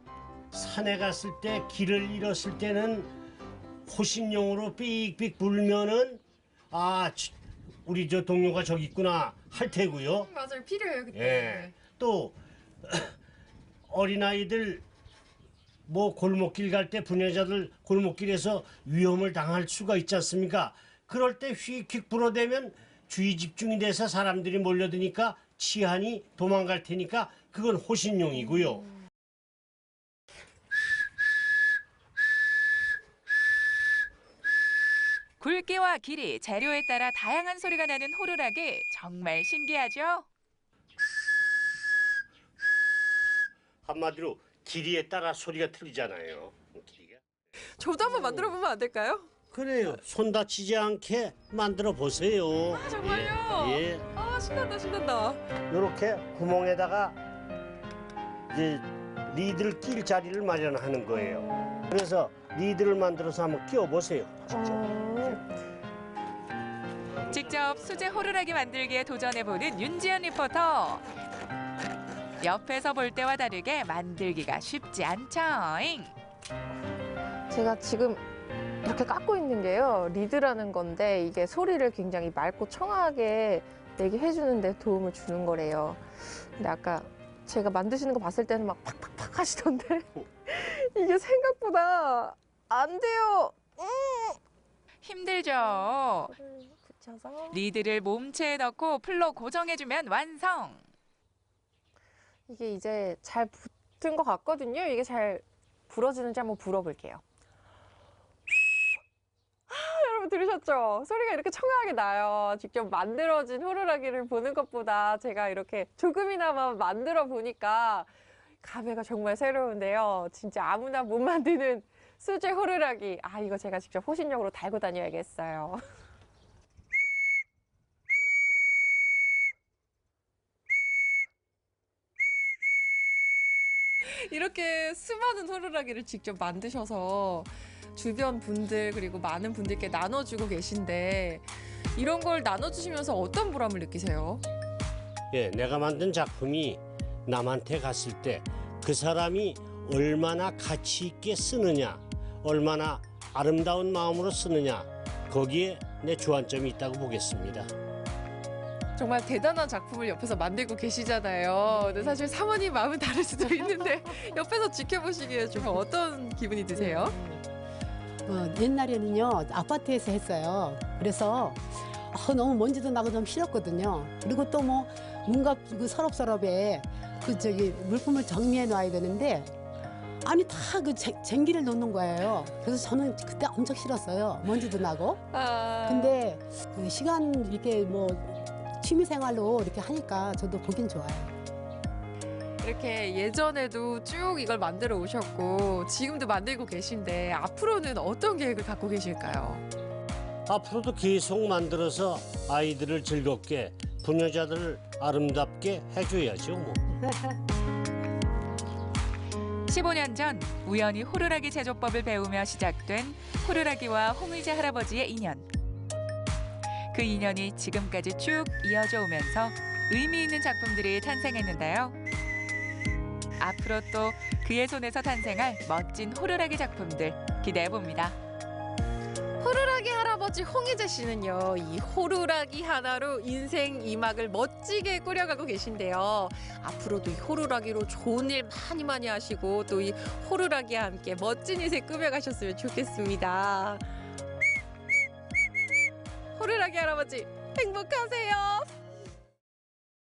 산에 갔을 때 길을 잃었을 때는 호신용으로 삑삑 불면은 우리 저 동료가 저기 있구나 할 테고요. 맞아요, 필요해요 그때. 예. 또 어린아이들 뭐 골목길 갈 때 부녀자들 골목길에서 위험을 당할 수가 있지 않습니까? 그럴 때 휙휙 불어대면 주의 집중이 돼서 사람들이 몰려드니까 치안이 도망갈 테니까 그건 호신용이고요. 굵기와 길이, 재료에 따라 다양한 소리가 나는 호루라기 정말 신기하죠? 한마디로 길이에 따라 소리가 틀리잖아요. 저도 한번 만들어 보면 안 될까요? 그래요. 손 다치지 않게 만들어 보세요. 아, 정말요? 예. 아, 신난다, 신난다. 이렇게 구멍에다가 이제 리드를 낄 자리를 마련하는 거예요. 그래서 리드를 만들어서 한번 끼워 보세요. 직접 수제 호루라기 만들기에 도전해보는 윤지연 리포터. 옆에서 볼 때와 다르게 만들기가 쉽지 않죠잉. 제가 지금 이렇게 깎고 있는 게요. 리드라는 건데 이게 소리를 굉장히 맑고 청아하게 내게 해주는 데 도움을 주는 거래요. 근데 아까 제가 만드시는 거 봤을 때는 막 팍팍팍 하시던데 이게 생각보다 안 돼요. 힘들죠? 붙여서 리드를 몸체에 넣고 풀로 고정해주면 완성! 이게 이제 잘 붙은 것 같거든요. 이게 잘 불어지는지 한번 불어볼게요. 여러분 들으셨죠? 소리가 이렇게 청아하게 나요. 직접 만들어진 호루라기를 보는 것보다 제가 이렇게 조금이나마 만들어 보니까 감회가 정말 새로운데요. 진짜 아무나 못 만드는 수제 호루라기. 이거 제가 직접 호신용으로 달고 다녀야겠어요. 이렇게 수많은 호루라기를 직접 만드셔서 주변 분들 그리고 많은 분들께 나눠주고 계신데 이런 걸 나눠주시면서 어떤 보람을 느끼세요? 예, 내가 만든 작품이 남한테 갔을 때 그 사람이 얼마나 가치 있게 쓰느냐, 얼마나 아름다운 마음으로 쓰느냐, 거기에 내 주안점이 있다고 보겠습니다. 정말 대단한 작품을 옆에서 만들고 계시잖아요. 근데 사실 사모님 마음은 다를 수도 있는데 옆에서 지켜보시기에 좀 어떤 기분이 드세요? 옛날에는요 아파트에서 했어요. 그래서 너무 먼지도 나고 좀 싫었거든요. 그리고 또 뭐 뭔가 그 서랍에 물품을 정리해 놔야 되는데 아니 다 그 쟁기를 놓는 거예요. 그래서 저는 그때 엄청 싫었어요. 먼지도 나고. 근데 그 시간 이렇게 뭐 취미 생활로 이렇게 하니까 저도 보긴 좋아요. 이렇게 예전에도 쭉 이걸 만들어 오셨고 지금도 만들고 계신데 앞으로는 어떤 계획을 갖고 계실까요? 앞으로도 계속 만들어서 아이들을 즐겁게, 부녀자들을 아름답게 해줘야죠, 뭐. 15년 전 우연히 호루라기 제조법을 배우며 시작된 호루라기와 홍의자 할아버지의 인연. 그 인연이 지금까지 쭉 이어져 오면서 의미 있는 작품들이 탄생했는데요. 앞으로 또 그의 손에서 탄생할 멋진 호루라기 작품들 기대해봅니다. 호루라기 할아버지 홍희재 씨는요, 이 호루라기 하나로 인생 2막을 멋지게 꾸려가고 계신데요. 앞으로도 이 호루라기로 좋은 일 많이 하시고 또 이 호루라기와 함께 멋진 인생 꾸며가셨으면 좋겠습니다. 호루라기 할아버지 행복하세요.